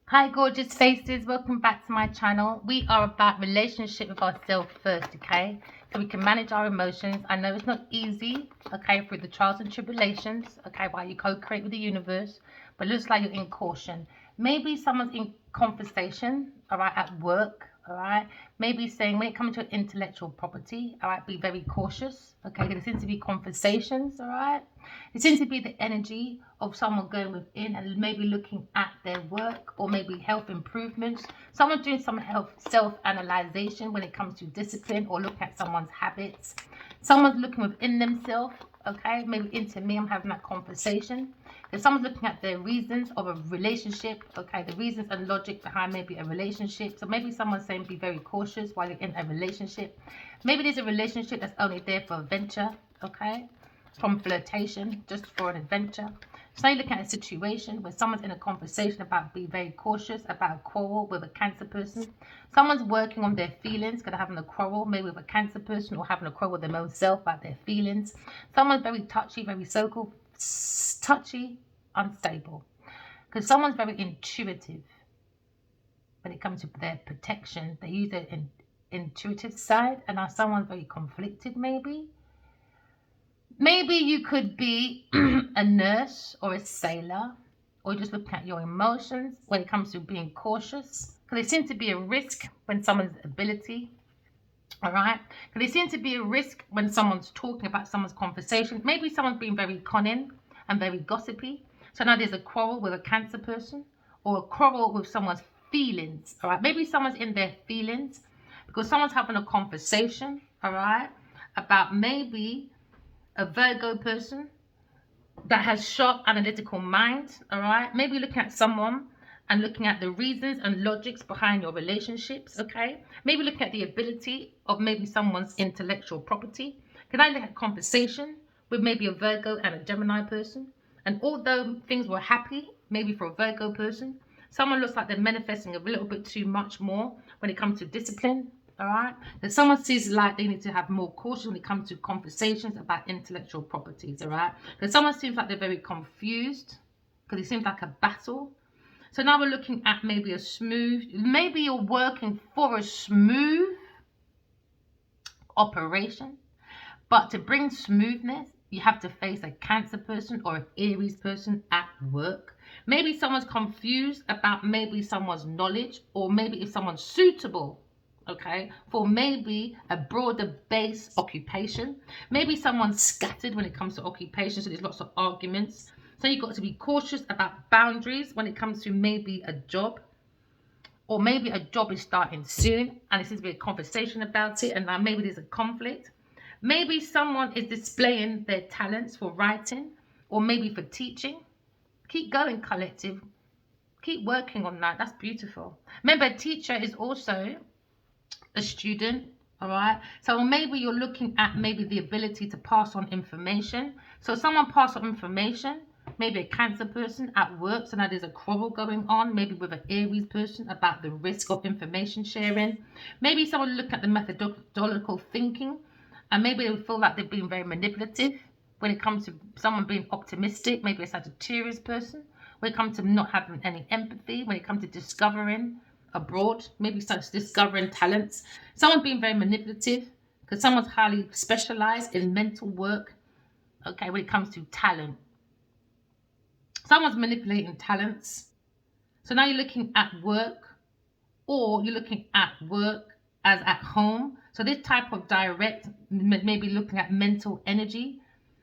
Hi, gorgeous faces. Welcome back to my channel. We are about relationship with ourselves first, okay? So we can manage our emotions. I know it's not easy, okay, through the trials and tribulations, okay, while you co-create with the universe, but it looks like you're in caution. Maybe someone's in conversation, all right, at work, all right? Maybe saying when it comes to intellectual property, all right, be very cautious, okay? There seems to be conversations, all right? It seems to be the energy of someone going within and maybe looking at their work or maybe health improvements. Someone doing some health self-analyzation when it comes to discipline or looking at someone's habits. Someone's looking within themselves, okay? Maybe into me, I'm having that conversation. If someone's looking at the reasons of a relationship, okay, the reasons and logic behind maybe a relationship. So maybe someone's saying be very cautious while you're in a relationship. Maybe there's a relationship that's only there for a venture, okay? From flirtation, just for an adventure. So you look at a situation where someone's in a conversation about being very cautious about a quarrel with a Cancer person. Someone's working on their feelings, gonna having a quarrel maybe with a Cancer person or having a quarrel with their own self about their feelings. Someone's very touchy, very so-called touchy, unstable. Because someone's very intuitive when it comes to their protection. They use their intuitive side, and now someone's very conflicted maybe. Maybe you could be a nurse or a sailor, or just looking at your emotions when it comes to being cautious. Because there seems to be a risk when someone's ability, all right? Because there seems to be a risk when someone's talking about someone's conversation. Maybe someone's being very cunning and very gossipy. So now there's a quarrel with a Cancer person or a quarrel with someone's feelings, all right? Maybe someone's in their feelings because someone's having a conversation, all right, about maybe a Virgo person that has sharp analytical mind, all right? Maybe looking at someone and looking at the reasons and logics behind your relationships, okay? Maybe looking at the ability of maybe someone's intellectual property. Can I look at conversation with maybe a Virgo and a Gemini person? And although things were happy, maybe for a Virgo person, someone looks like they're manifesting a little bit too much more when it comes to discipline, all right? That someone sees like they need to have more caution when it comes to conversations about intellectual properties, all right? Because someone seems like they're very confused because it seems like a battle. So now we're looking at maybe a smooth, maybe you're working for a smooth operation, but to bring smoothness, you have to face a Cancer person or an Aries person at work. Maybe someone's confused about maybe someone's knowledge or maybe if someone's suitable, okay, for maybe a broader base occupation. Maybe someone's scattered when it comes to occupation, so there's lots of arguments. So you've got to be cautious about boundaries when it comes to maybe a job, or maybe a job is starting soon and there seems to be a conversation about it, and now maybe there's a conflict. Maybe someone is displaying their talents for writing or maybe for teaching. Keep going, collective. Keep working on that. That's beautiful. Remember, a teacher is also a student, all right? So maybe you're looking at maybe the ability to pass on information. So someone pass on information, maybe a Cancer person at work. So now there's a quarrel going on, maybe with an Aries person about the risk of information sharing. Maybe someone look at the methodological thinking and maybe they feel like they've been very manipulative when it comes to someone being optimistic, maybe a Sagittarius person, when it comes to not having any empathy, when it comes to discovering abroad, maybe starts discovering talents. Someone being very manipulative because someone's highly specialized in mental work, okay, when it comes to talent. Someone's manipulating talents. So now you're looking at work, or you're looking at work as at home. So this type of direct, maybe looking at mental energy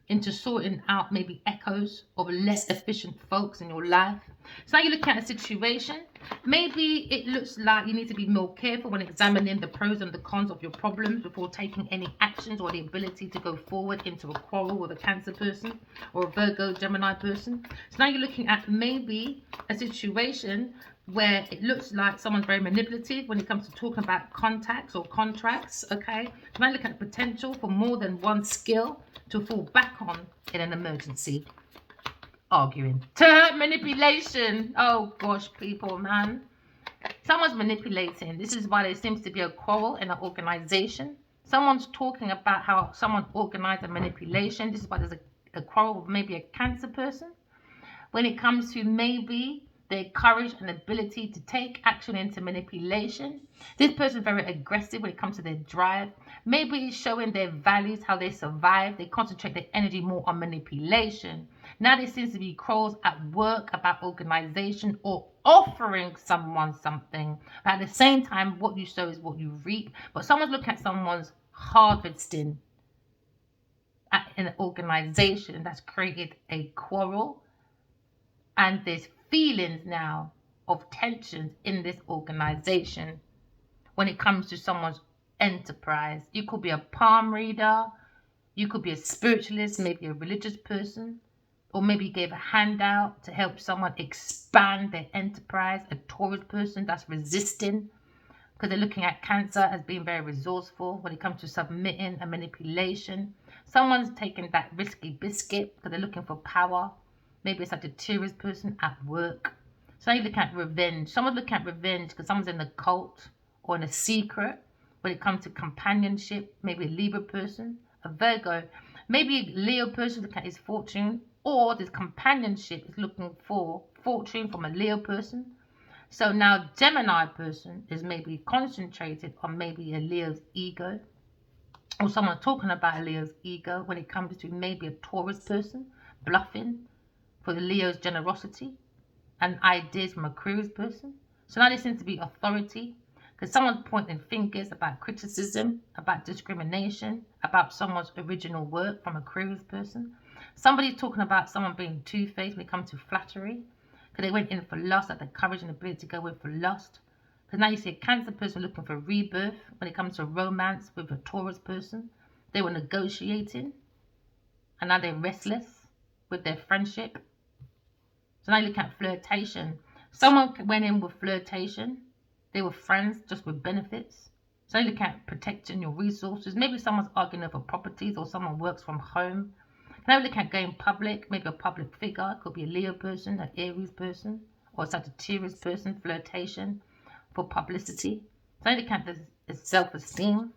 into sorting out maybe echoes of less efficient folks in your life. So now you're looking at a situation. Maybe it looks like you need to be more careful when examining the pros and the cons of your problems before taking any actions or the ability to go forward into a quarrel with a Cancer person or a Virgo Gemini person. So now you're looking at maybe a situation where it looks like someone's very manipulative when it comes to talking about contacts or contracts, okay? Can I look at the potential for more than one skill to fall back on in an emergency? Arguing. Manipulation. Oh gosh, people, man. Someone's manipulating. This is why there seems to be a quarrel in an organization. Someone's talking about how someone organized a manipulation. This is why there's a quarrel with maybe a Cancer person. When it comes to maybe their courage and ability to take action into manipulation. This person is very aggressive when it comes to their drive. Maybe it's showing their values, how they survive. They concentrate their energy more on manipulation. Now there seems to be quarrels at work about organization or offering someone something. But at the same time, what you sow is what you reap. But someone's looking at someone's harvesting in an organization that's created a quarrel. And there's feelings now of tensions in this organization when it comes to someone's enterprise. You could be a palm reader, you could be a spiritualist, maybe a religious person, or maybe you gave a handout to help someone expand their enterprise, a Taurus person that's resisting because they're looking at Cancer as being very resourceful when it comes to submitting and manipulation. Someone's taking that risky biscuit because they're looking for power. Maybe it's like a Taurus person at work. So you look at revenge. Someone's looking at revenge because someone's in the cult or in a secret when it comes to companionship. Maybe a Libra person, a Virgo. Maybe a Leo person looking at his fortune, or this companionship is looking for fortune from a Leo person. So now Gemini person is maybe concentrated on maybe a Leo's ego, or someone talking about a Leo's ego when it comes to maybe a Taurus person bluffing for the Leo's generosity and ideas from a Aquarius person. So now there seems to be authority because someone's pointing fingers about criticism, about discrimination, about someone's original work from a Aquarius person. Somebody's talking about someone being two-faced when it comes to flattery because they went in for lust, had the courage and ability to go in for lust. Because now you see a Cancer person looking for rebirth when it comes to romance with a Taurus person. They were negotiating and now they're restless with their friendship. So now you look at flirtation. Someone went in with flirtation. They were friends just with benefits. So you look at protecting your resources. Maybe someone's arguing over properties or someone works from home. Now we look at going public. Maybe a public figure. It could be a Leo person, an Aries person, or a Sagittarius person. Flirtation for publicity. So you look at the self-esteem.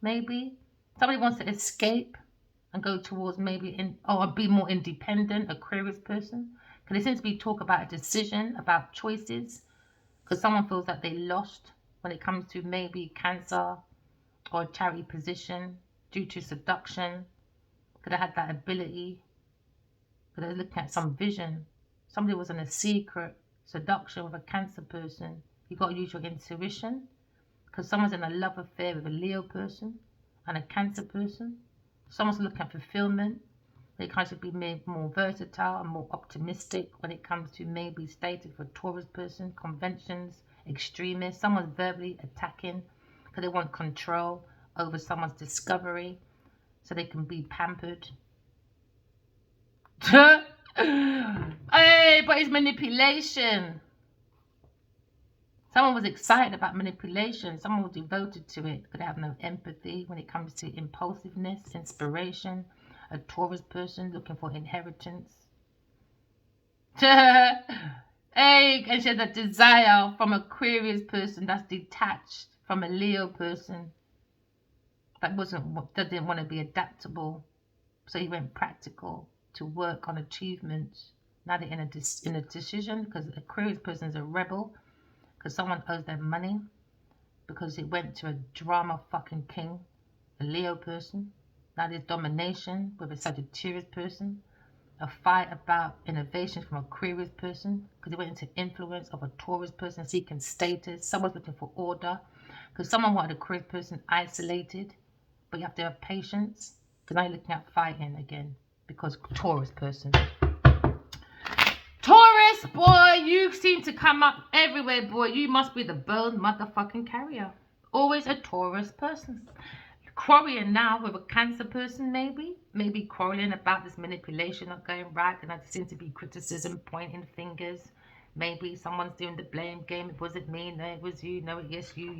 Maybe somebody wants to escape and go towards maybe or be more independent. Aquarius person. Because there seems to be talk about a decision, about choices, because someone feels that they lost when it comes to maybe Cancer or a charity position due to seduction, because they had that ability, because they're looking at some vision. Somebody was in a secret seduction with a Cancer person. You've got to use your intuition, because someone's in a love affair with a Leo person and a Cancer person. Someone's looking at fulfillment. They kind of be made more versatile and more optimistic when it comes to maybe stated for a Taurus person, conventions, extremists. Someone's verbally attacking because they want control over someone's discovery so they can be pampered. Hey, but it's manipulation. Someone was excited about manipulation. Someone was devoted to it because they have no empathy when it comes to impulsiveness, inspiration. A Taurus person looking for inheritance. Hey, and she has a desire from an Aquarius person that's detached from a Leo person that didn't want to be adaptable. So he went practical to work on achievements. Now they're in a decision because the Aquarius person is a rebel because someone owes them money because it went to a drama fucking king, a Leo person. Now there's domination with a Sagittarius person, a fight about innovation from an Aquarius person because they went into influence of a Taurus person seeking status. Someone's looking for order because someone wanted an Aquarius person isolated, but you have to have patience because now you're looking at fighting again because Taurus person. Taurus, boy, you seem to come up everywhere, boy. You must be the bone motherfucking carrier. Always a Taurus person. Quarreling now with a Cancer person, maybe quarreling about this manipulation not going right, and there seems to be criticism, pointing fingers. Maybe someone's doing the blame game. It wasn't me, no, it was you, no, yes, you,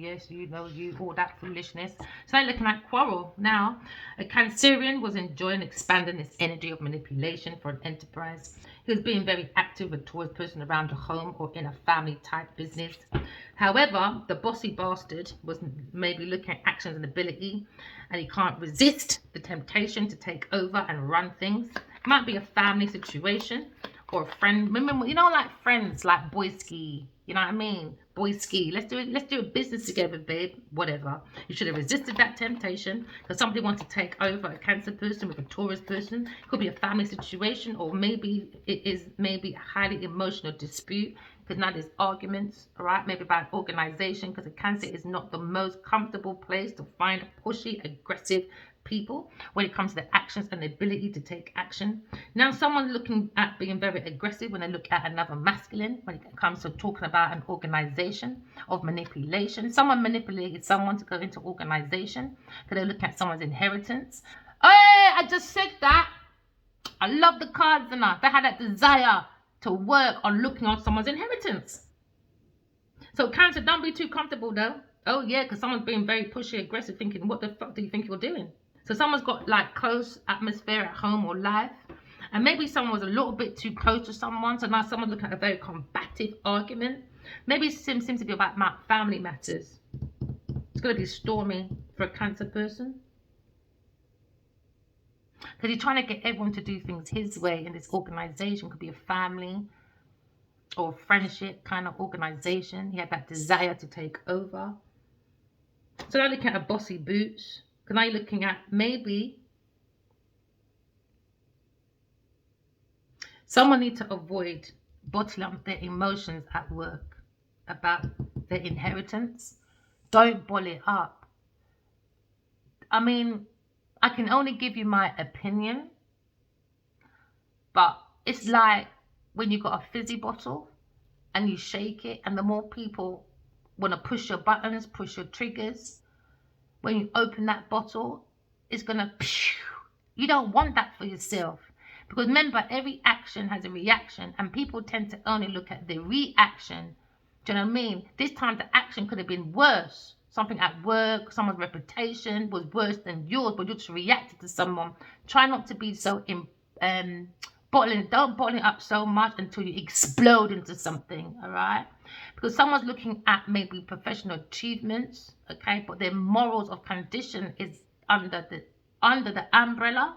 no, you, all that foolishness. So now looking at quarrel now. A Cancerian was enjoying expanding this energy of manipulation for an enterprise. He was being very active with Taurus person around the home or in a family type business. However, the bossy bastard was maybe looking at actions and ability, and he can't resist the temptation to take over and run things. It might be a family situation, or a friend. Remember, you know, like friends, like boy ski. You know what I mean? Boy ski. Let's do it. Let's do a business together, babe. Whatever. You should have resisted that temptation because somebody wants to take over a Cancer person with a Taurus person. It could be a family situation, or maybe it is maybe a highly emotional dispute because now there's arguments, all right? Maybe about organization because a Cancer is not the most comfortable place to find pushy, aggressive people when it comes to the actions and the ability to take action. Now, someone looking at being very aggressive when they look at another masculine when it comes to talking about an organization of manipulation. Someone manipulated someone to go into organization because they're looking at someone's inheritance. Hey, I just said that. I love the cards enough. They had that desire to work on looking on someone's inheritance. So Cancer, don't be too comfortable though. Oh yeah, because someone's being very pushy, aggressive, thinking, what the fuck do you think you're doing? So someone's got like close atmosphere at home or life. And maybe someone was a little bit too close to someone. So now someone's looking at a very combative argument. Maybe it seems to be about family matters. It's going to be stormy for a Cancer person. Because he's trying to get everyone to do things his way in this organization. Could be a family or friendship kind of organization. He had that desire to take over. So now looking at a bossy boots. Because now you're looking at maybe someone needs to avoid bottling up their emotions at work about their inheritance. Don't bottle it up. I mean, I can only give you my opinion, but it's like when you got a fizzy bottle and you shake it, and the more people want to push your buttons, push your triggers, when you open that bottle, it's gonna, you don't want that for yourself. Because remember, every action has a reaction, and people tend to only look at the reaction. Do you know what I mean? This time the action could have been worse. Something at work, someone's reputation was worse than yours, but you just reacted to someone. Try not to be so don't bottle it up so much until you explode into something, all right? Because someone's looking at maybe professional achievements, okay, but their morals of condition is under the umbrella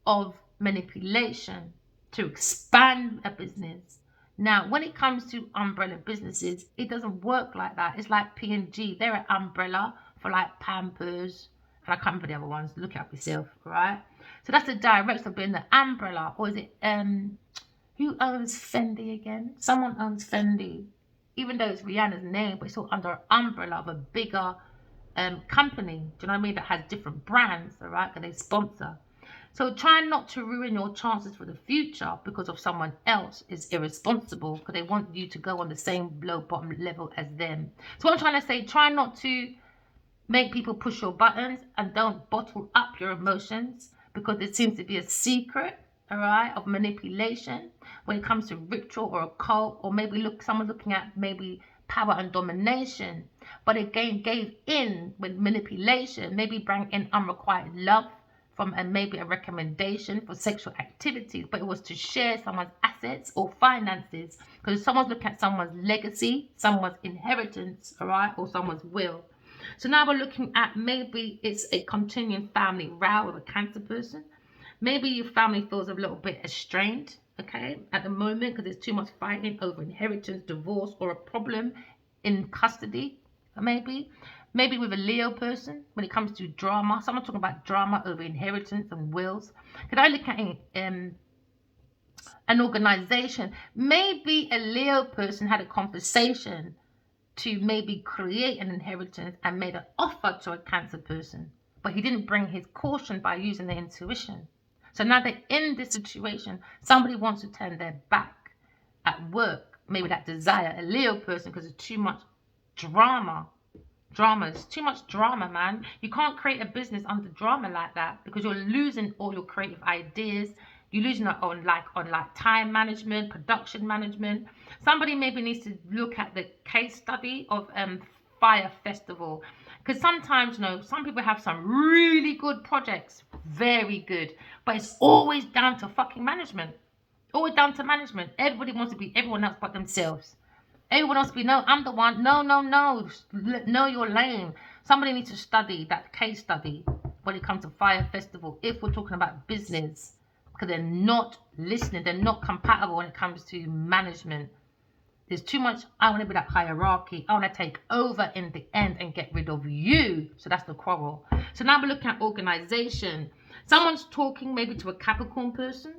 of manipulation to expand a business. Now, when it comes to umbrella businesses, it doesn't work like that. It's like P&G. They're an umbrella for like Pampers. And I can't remember the other ones. Look it up yourself, right? So that's the direction of being the umbrella. Or is it, who owns Fendi again? Someone owns Fendi. Even though it's Rihanna's name, but it's all under an umbrella of a bigger company. Do you know what I mean? That has different brands, all right? That they sponsor. So try not to ruin your chances for the future because of someone else is irresponsible because they want you to go on the same low bottom level as them. So what I'm trying to say, try not to make people push your buttons and don't bottle up your emotions because there seems to be a secret, all right, of manipulation when it comes to ritual or occult, or maybe someone looking at maybe power and domination, but again gave in with manipulation, maybe bring in unrequited love from maybe a recommendation for sexual activities, but it was to share someone's assets or finances because someone's looking at someone's legacy, someone's inheritance, all right, or someone's will. So now we're looking at maybe it's a continuing family row with a Cancer person. Maybe your family feels a little bit estranged, okay, at the moment because there's too much fighting over inheritance, divorce, or a problem in custody, Maybe with a Leo person, when it comes to drama, someone talking about drama over inheritance and wills. Could I look at an organization? Maybe a Leo person had a conversation to maybe create an inheritance and made an offer to a Cancer person, but he didn't bring his caution by using their intuition. So now they're in this situation. Somebody wants to turn their back at work, maybe that desire, a Leo person, because there's too much drama. Dramas, too much drama, man. You can't create a business under drama like that because you're losing all your creative ideas. You're losing it on time management, production management. Somebody maybe needs to look at the case study of Fire Festival, because sometimes, some people have some really good projects, very good, but it's always down to fucking management. Always down to management. Everybody wants to be everyone else but themselves. Everyone else be, no, I'm the one. No. Know your lane. Somebody needs to study that case study when it comes to Fire Festival. If we're talking about business, because they're not listening. They're not compatible when it comes to management. There's too much, I want to be that hierarchy. I want to take over in the end and get rid of you. So that's the quarrel. So now we're looking at organization. Someone's talking maybe to a Capricorn person,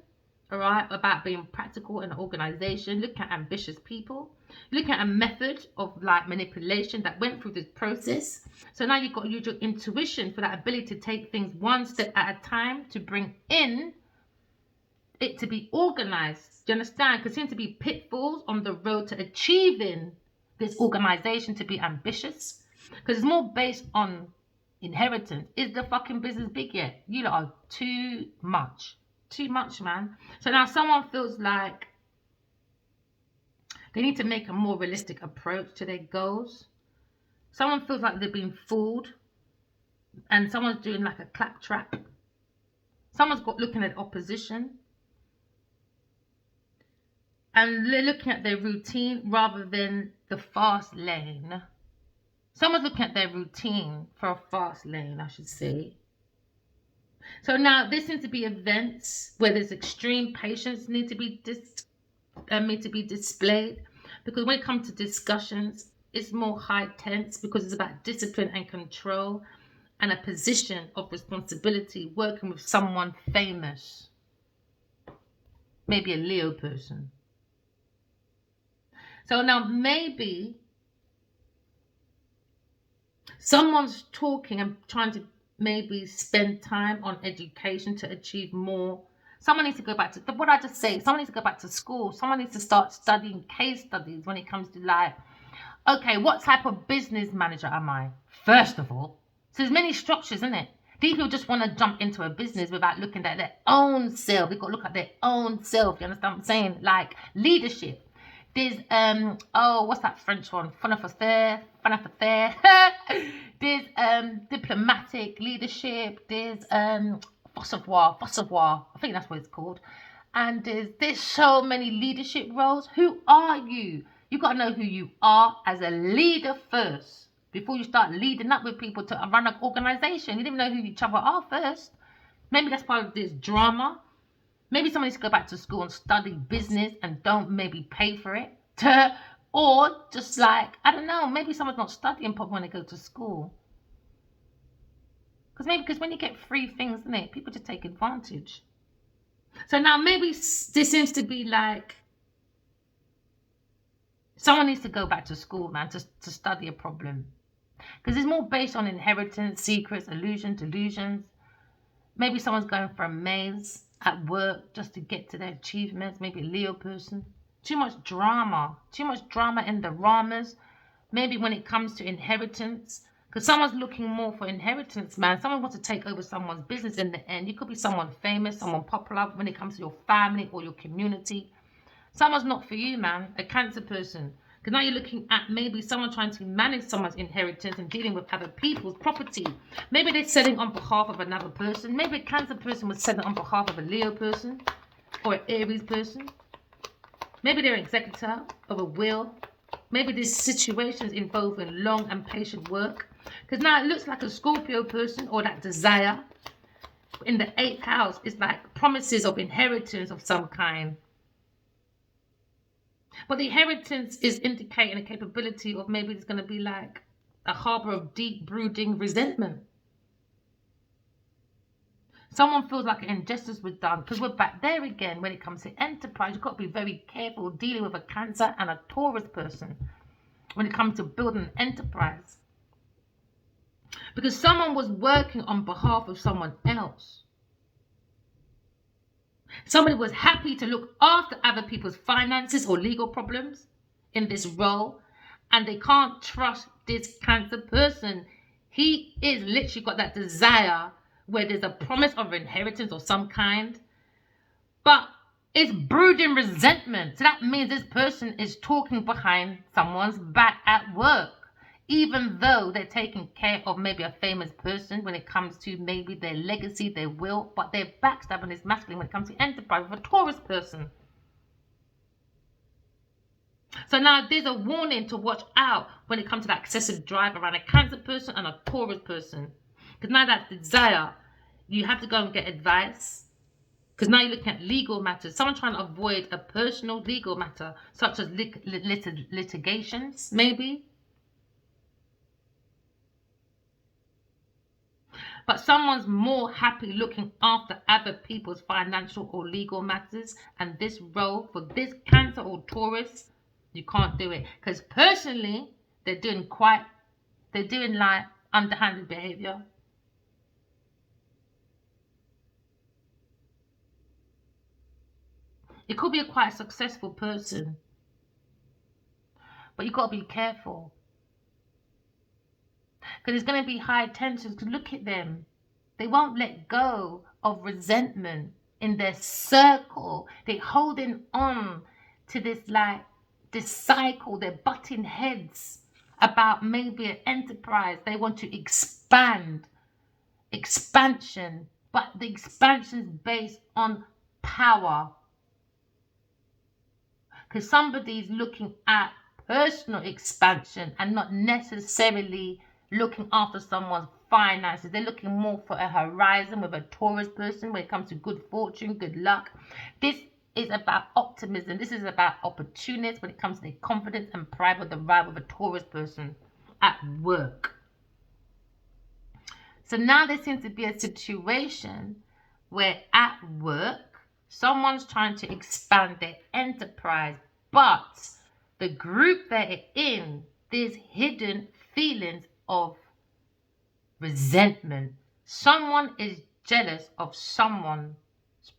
all right, about being practical in an organization. Look at ambitious people. Look at a method of like manipulation that went through this process. So now you've got to use your intuition for that ability to take things one step at a time to bring in it to be organized. Do you understand? Because there seem to be pitfalls on the road to achieving this organization to be ambitious. Because it's more based on inheritance. Is the fucking business big yet? You lot are too much. Too much, man. So now someone feels like they need to make a more realistic approach to their goals. Someone feels like they've been fooled. And someone's doing like a claptrap. Someone's got looking at opposition. And they're looking at their routine rather than the fast lane. Someone's looking at their routine for a fast lane, I should say. So now there seems to be events where there's extreme patience need to be displayed. Because when it comes to discussions, it's more high tense because it's about discipline and control and a position of responsibility working with someone famous. Maybe a Leo person. So now maybe someone's talking and trying to maybe spend time on education to achieve more. Someone needs to go back to, what I just say, someone needs to go back to school. Someone needs to start studying case studies when it comes to like, okay, what type of business manager am I? First of all, so there's many structures, isn't it? These people just want to jump into a business without looking at their own self. We've got to look at their own self. You understand what I'm saying? Like leadership. There's, what's that French one? Fun of affair. There's diplomatic leadership. There's savoir. I think that's what it's called. And there's so many leadership roles. Who are you? You got to know who you are as a leader first before you start leading up with people to run an organization. You didn't even know who each other are first. Maybe that's part of this drama. Maybe someone needs to go back to school and study business and don't maybe pay for it. Or just like, I don't know, maybe someone's not studying properly when they go to school. Because when you get free things, innit, people just take advantage. So now maybe this seems to be like, someone needs to go back to school, man, to study a problem. Because it's more based on inheritance, secrets, illusions, delusions. Maybe someone's going for a maze at work just to get to their achievements. Maybe a Leo person. Too much drama in the ramas. Maybe when it comes to inheritance, because someone's looking more for inheritance, man. Someone wants to take over someone's business in the end. You could be someone famous, someone popular when it comes to your family or your community. Someone's not for you, man. A Cancer person. Because now you're looking at maybe someone trying to manage someone's inheritance and dealing with other people's property. Maybe they're selling on behalf of another person. Maybe a Cancer person was selling on behalf of a Leo person or an Aries person. Maybe they're an executor of a will. Maybe there's situations involving long and patient work. Because now it looks like a Scorpio person or that desire. In the 8th house, it's like promises of inheritance of some kind. But the inheritance is indicating a capability of maybe it's going to be like a harbor of deep brooding resentment. Someone feels like an injustice was done, because we're back there again when it comes to enterprise. You've got to be very careful dealing with a Cancer and a Taurus person when it comes to building an enterprise. Because someone was working on behalf of someone else. Somebody was happy to look after other people's finances or legal problems in this role, and they can't trust this Cancer person. He is literally got that desire where there's a promise of inheritance of some kind, but it's brooding resentment. So that means this person is talking behind someone's back at work, even though they're taking care of maybe a famous person when it comes to maybe their legacy, their will, but their backstabbing is masculine when it comes to enterprise with a Taurus person. So now there's a warning to watch out when it comes to that excessive drive around a Cancer person and a Taurus person. Because now that desire, you have to go and get advice. Because now you're looking at legal matters. Someone trying to avoid a personal legal matter, such as litigations, maybe. But someone's more happy looking after other people's financial or legal matters. And this role for this Cancer or Taurus, you can't do it. Because personally, they're doing like underhanded behavior. It could be a quite successful person, but you've got to be careful. Because there's going to be high tensions. Because look at them. They won't let go of resentment in their circle. They're holding on to this cycle. They're butting heads about maybe an enterprise. They want to expansion. But the expansion is based on power. Because somebody's looking at personal expansion and not necessarily looking after someone's finances. They're looking more for a horizon with a Taurus person when it comes to good fortune, good luck. This is about optimism. This is about opportunities when it comes to their confidence and pride with the vibe of a Taurus person at work. So now there seems to be a situation where at work, someone's trying to expand their enterprise, but the group they're in, there's hidden feelings of resentment. Someone is jealous of someone's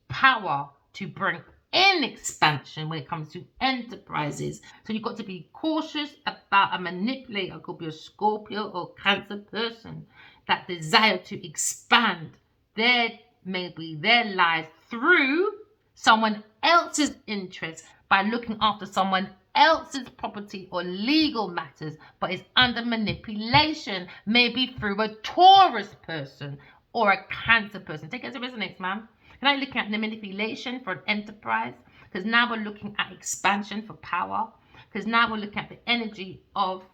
power to bring in expansion when it comes to enterprises. So you've got to be cautious about a manipulator. It could be a Scorpio or Cancer person that desire to expand their lives through someone else's interest by looking after someone else's property or legal matters, but it's under manipulation, maybe through a Taurus person or a Cancer person. Take it as it resonates, man. Can I look at the manipulation for an enterprise? Because now we're looking at expansion for power. Because now we're looking at the energy of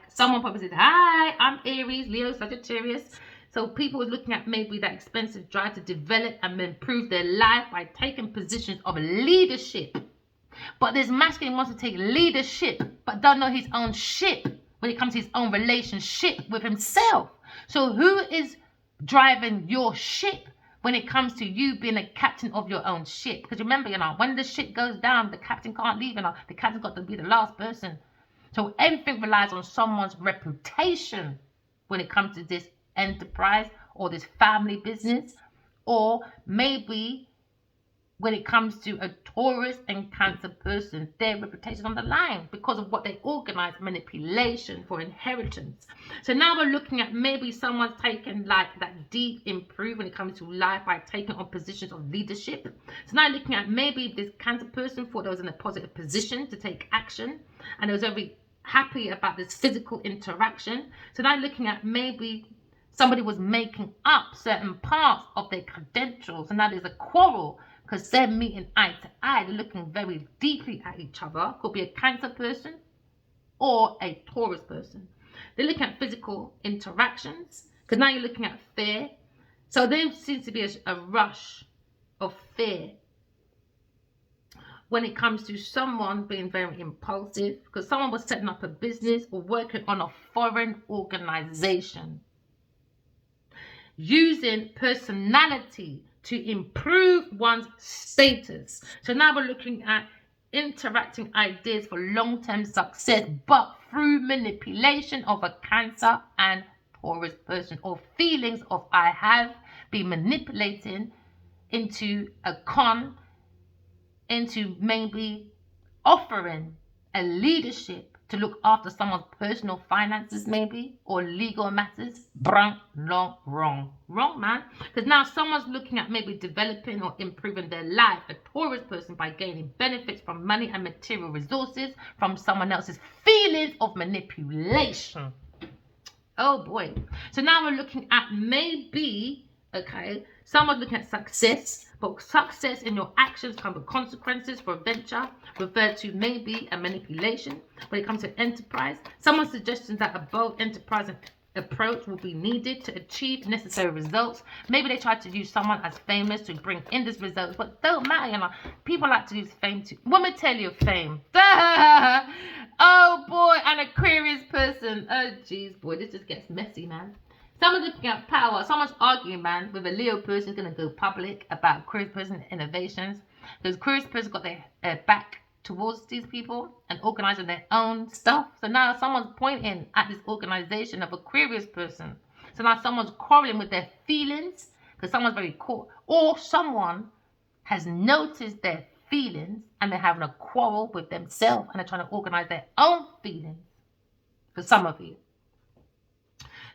someone probably said, hi, I'm Aries, Leo, Sagittarius. So people are looking at maybe that expensive drive to develop and improve their life by taking positions of leadership. But this masculine wants to take leadership, but don't know his own ship when it comes to his own relationship with himself. So who is driving your ship when it comes to you being a captain of your own ship? Because remember, when the ship goes down, the captain can't leave. The captain's got to be the last person. So everything relies on someone's reputation when it comes to this enterprise or this family business, or maybe when it comes to a Taurus and Cancer person, their reputation on the line because of what they organize, manipulation for inheritance. So now we're looking at maybe someone's taken that deep improve when it comes to life by taking on positions of leadership. So now looking at maybe this Cancer person thought they was in a positive position to take action and they was very happy about this physical interaction. So now looking at maybe somebody was making up certain parts of their credentials and now there's a quarrel because they're meeting eye to eye. They're looking very deeply at each other. Could be a Cancer person or a Taurus person. They're looking at physical interactions because now you're looking at fear. So there seems to be a rush of fear when it comes to someone being very impulsive because someone was setting up a business or working on a foreign organization, using personality to improve one's status. So now we're looking at interacting ideas for long-term success, but through manipulation of a Cancer and Taurus person, or feelings of I have been manipulating into a con, into maybe offering a leadership to look after someone's personal finances maybe, or legal matters. Wrong, man. Because now someone's looking at maybe developing or improving their life, a Taurus person, by gaining benefits from money and material resources from someone else's feelings of manipulation. Oh boy. So now we're looking at maybe, someone's looking at success, but success in your actions come with consequences for a venture, referred to maybe a manipulation when it comes to enterprise. Someone's suggesting that both enterprise approach will be needed to achieve necessary results. Maybe they try to use someone as famous to bring in these results, but don't matter, you know. People like to use fame too. Let me tell you, fame. Oh boy, an Aquarius person. Oh jeez, boy, this just gets messy, man. Someone's looking at power. Someone's arguing, man, with a Leo person who's going to go public about Aquarius person innovations. Because Aquarius person got their back towards these people and organizing their own stuff. So now someone's pointing at this organization of Aquarius person. So now someone's quarreling with their feelings because someone's very caught, or someone has noticed their feelings and they're having a quarrel with themselves and they're trying to organize their own feelings. For some of you.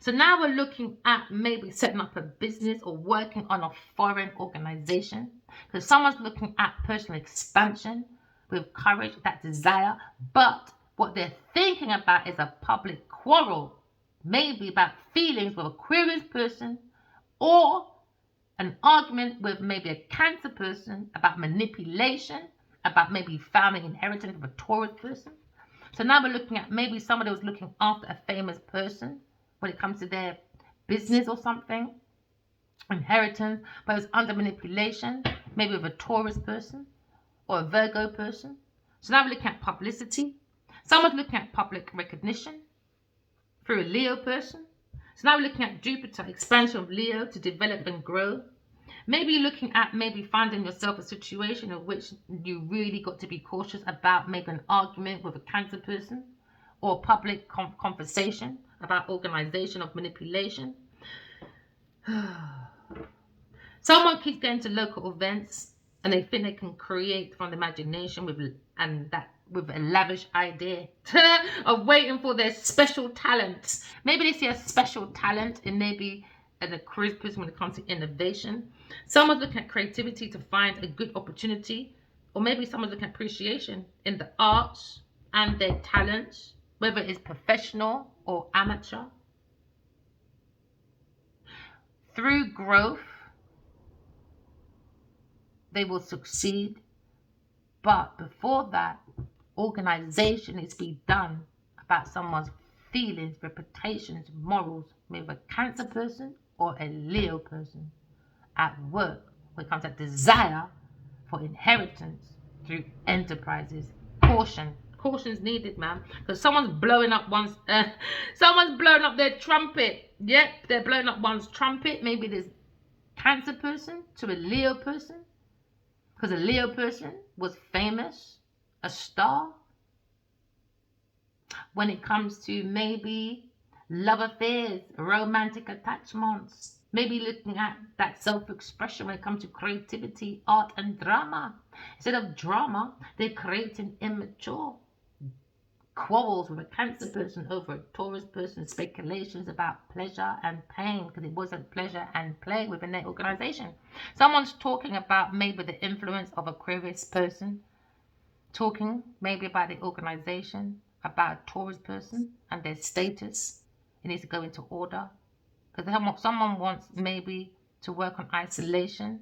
So now we're looking at maybe setting up a business or working on a foreign organization. Because someone's looking at personal expansion with courage, that desire. But what they're thinking about is a public quarrel. Maybe about feelings with a Aquarius person. Or an argument with maybe a Cancer person about manipulation. About maybe family inheritance of a Taurus person. So now we're looking at maybe somebody was looking after a famous person when it comes to their business or something, inheritance, but it was under manipulation, maybe with a Taurus person or a Virgo person. So now we're looking at publicity. Someone's looking at public recognition through a Leo person. So now we're looking at Jupiter, expansion of Leo to develop and grow. Maybe you're looking at maybe finding yourself a situation in which you really got to be cautious about maybe an argument with a Cancer person or public conversation about organization of manipulation. Someone keeps going to local events and they think they can create from the imagination with a lavish idea of waiting for their special talents. Maybe they see a special talent in maybe an Aquarius person when it comes to innovation. Someone's looking at creativity to find a good opportunity, or maybe someone's looking at appreciation in the arts and their talents, whether it's professional or amateur. Through growth, they will succeed. But before that, organization needs to be done about someone's feelings, reputations, morals, maybe a Cancer person or a Leo person at work when it comes to desire for inheritance through enterprises. Caution's needed, man, because someone's blowing up their trumpet. Yep, they're blowing up one's trumpet. Maybe this Cancer person to a Leo person, because a Leo person was famous, a star. When it comes to maybe love affairs, romantic attachments, maybe looking at that self-expression when it comes to creativity, art and drama. Instead of drama, they're creating immature quarrels with a Cancer person over a Taurus person, speculations about pleasure and pain, because it wasn't pleasure and play within their organization. Someone's talking about maybe the influence of Aquarius person, talking maybe about the organization, about a Taurus person and their status. It needs to go into order, because someone wants maybe to work on isolation.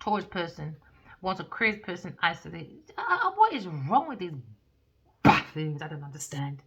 Taurus person wants a Aquarius person isolated. What is wrong with these buffoons? I don't understand.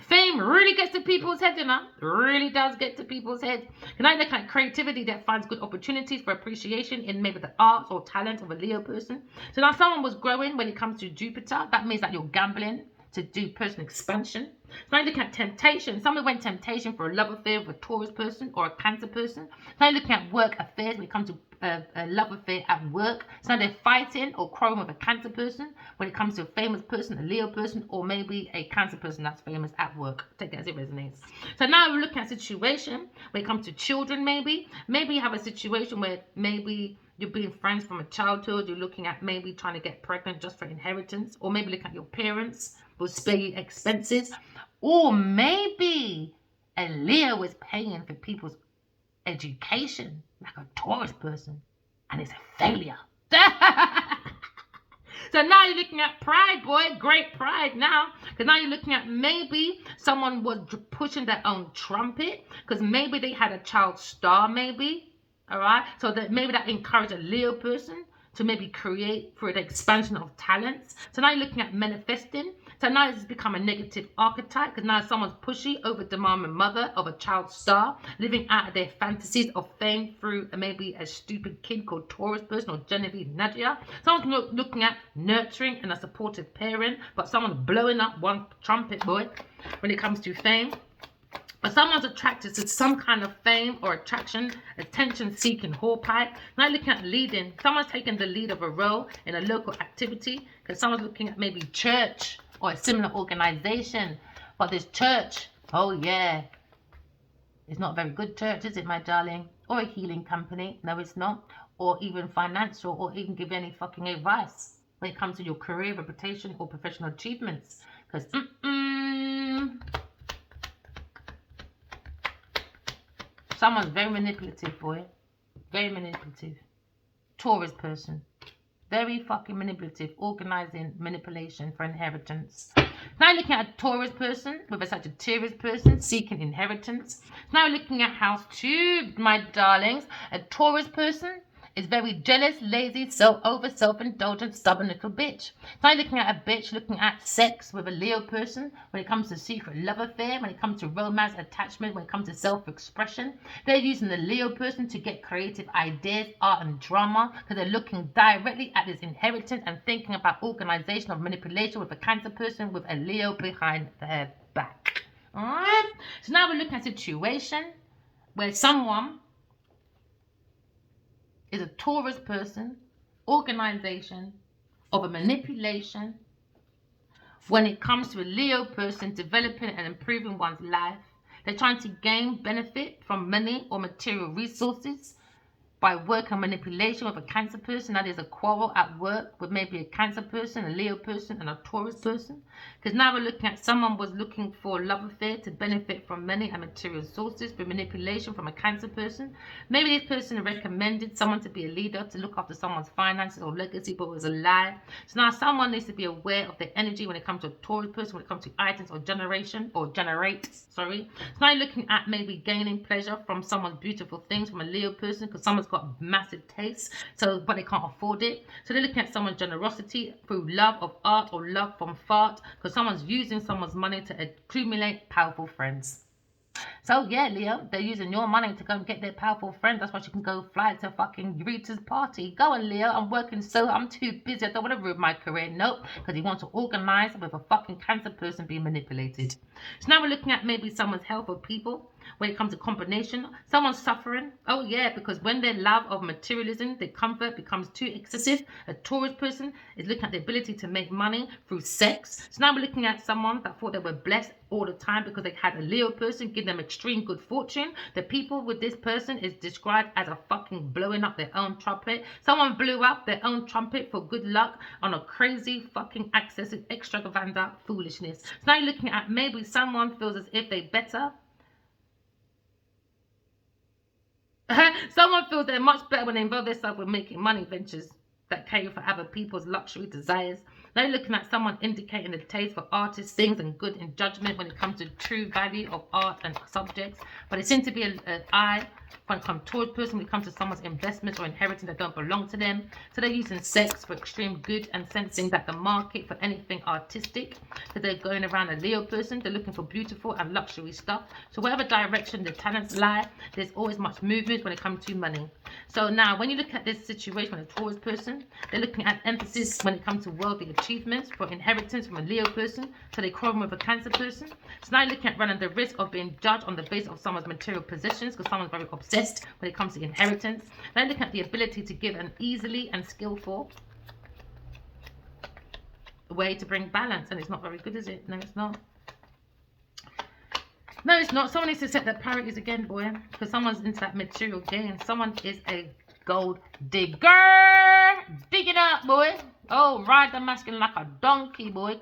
Fame really gets to people's head, you know. Really does get to people's head. Can I look at creativity that finds good opportunities for appreciation in maybe the arts or talent of a Leo person? So now someone was growing when it comes to Jupiter. That means that you're gambling to do personal expansion. So I look at temptation. Someone went temptation for a love affair with a Taurus person or a Cancer person. So I'm looking at work affairs when it comes to a love affair at work. So they're fighting or quarreling with a Cancer person when it comes to a famous person, a Leo person, or maybe a Cancer person that's famous at work. Take that as it resonates. So now we're looking at a situation when it comes to children. Maybe you have a situation where maybe you're being friends from a childhood. You're looking at maybe trying to get pregnant just for inheritance, or maybe look at your parents will spare you expenses, or maybe a Leo is paying for people's education like a Taurus person, and it's a failure. So now you're looking at pride, boy, great pride now, because now you're looking at maybe someone was pushing their own trumpet, because maybe they had a child star, maybe, all right, so that maybe that encouraged a Leo person to maybe create through the expansion of talents. So now you're looking at manifesting. So now this has become a negative archetype because now someone's pushy, over demanding mother of a child star, living out of their fantasies of fame through maybe a stupid kid called Taurus person or Genevieve Nadia. Someone's looking at nurturing and a supportive parent, but someone's blowing up one trumpet boy when it comes to fame. But someone's attracted to some kind of fame or attraction, attention-seeking whorepipe. Now looking at leading. Someone's taking the lead of a role in a local activity because someone's looking at maybe church or a similar organization. But this church, oh yeah, it's not a very good church, is it, my darling? Or a healing company. No, it's not. Or even financial, or even give any fucking advice when it comes to your career, reputation, or professional achievements. Because, someone's very manipulative, boy. Very manipulative. Taurus person. Very fucking manipulative. Organizing manipulation for inheritance. Now looking at a Taurus person with a Sagittarius person seeking inheritance. Now looking at house 2, my darlings. A Taurus person is very jealous, lazy, self-indulgent, stubborn little bitch. Now looking at a bitch, looking at sex with a Leo person when it comes to secret love affair, when it comes to romance, attachment, when it comes to self-expression. They're using the Leo person to get creative ideas, art and drama because they're looking directly at this inheritance and thinking about organization of manipulation with a Cancer person with a Leo behind their back. Alright? So now we're looking at a situation where someone is a Taurus person, organization of a manipulation when it comes to a Leo person developing and improving one's life. They're trying to gain benefit from money or material resources by work and manipulation with a Cancer person. Now there's a quarrel at work with maybe a Cancer person, a Leo person, and a Taurus person. Because now we're looking at someone was looking for a love affair to benefit from money and material sources for manipulation from a Cancer person. Maybe this person recommended someone to be a leader to look after someone's finances or legacy, but it was a lie. So now someone needs to be aware of the energy when it comes to a Taurus person, when it comes to items or generate. So now you're looking at maybe gaining pleasure from someone's beautiful things from a Leo person because someone's got massive taste, but they can't afford it. So they're looking at someone's generosity through love of art or love from fart because someone's using someone's money to accumulate powerful friends. So yeah, Leo, they're using your money to go and get their powerful friends. That's why you can go fly to fucking Rita's party. Go on, Leo. I'm too busy. I don't want to ruin my career. Nope. Because he wants to organize with a fucking Cancer person being manipulated. So now we're looking at maybe someone's health or people. When it comes to combination, someone's suffering. Oh yeah, because when their love of materialism, their comfort becomes too excessive, a Taurus person is looking at the ability to make money through sex. So now we're looking at someone that thought they were blessed all the time because they had a Leo person give them extreme good fortune. The people with this person is described as a fucking blowing up their own trumpet. Someone blew up their own trumpet for good luck on a crazy fucking excessive extravagant foolishness. So now you're looking at maybe someone feels as if they better. Someone feels they're much better when they involve themselves with making money ventures that cater for other people's luxury desires. Now you're looking at someone indicating the taste for artists, things, and good in judgment when it comes to true value of art and subjects. But it seems to be an eye when it comes towards person when it comes to someone's investments or inheritance that don't belong to them. So they're using sex for extreme good and sensing that the market for anything artistic. So they're going around a Leo person. They're looking for beautiful and luxury stuff. So whatever direction the talents lie, there's always much movement when it comes to money. So now when you look at this situation with a Taurus person, they're looking at emphasis when it comes to worldly achievements for inheritance from a Leo person. So they quarrel with a Cancer person. So now you're looking at running the risk of being judged on the basis of someone's material possessions because someone's very obsessed when it comes to inheritance. Now you're looking at the ability to give an easily and skillful way to bring balance, and it's not very good, is it? No, it's not. No, it's not. Someone needs to set their priorities again, boy, because someone's into that material gain. Someone is a gold digger. Dig it up, boy. Oh, ride the masculine like a donkey, boy,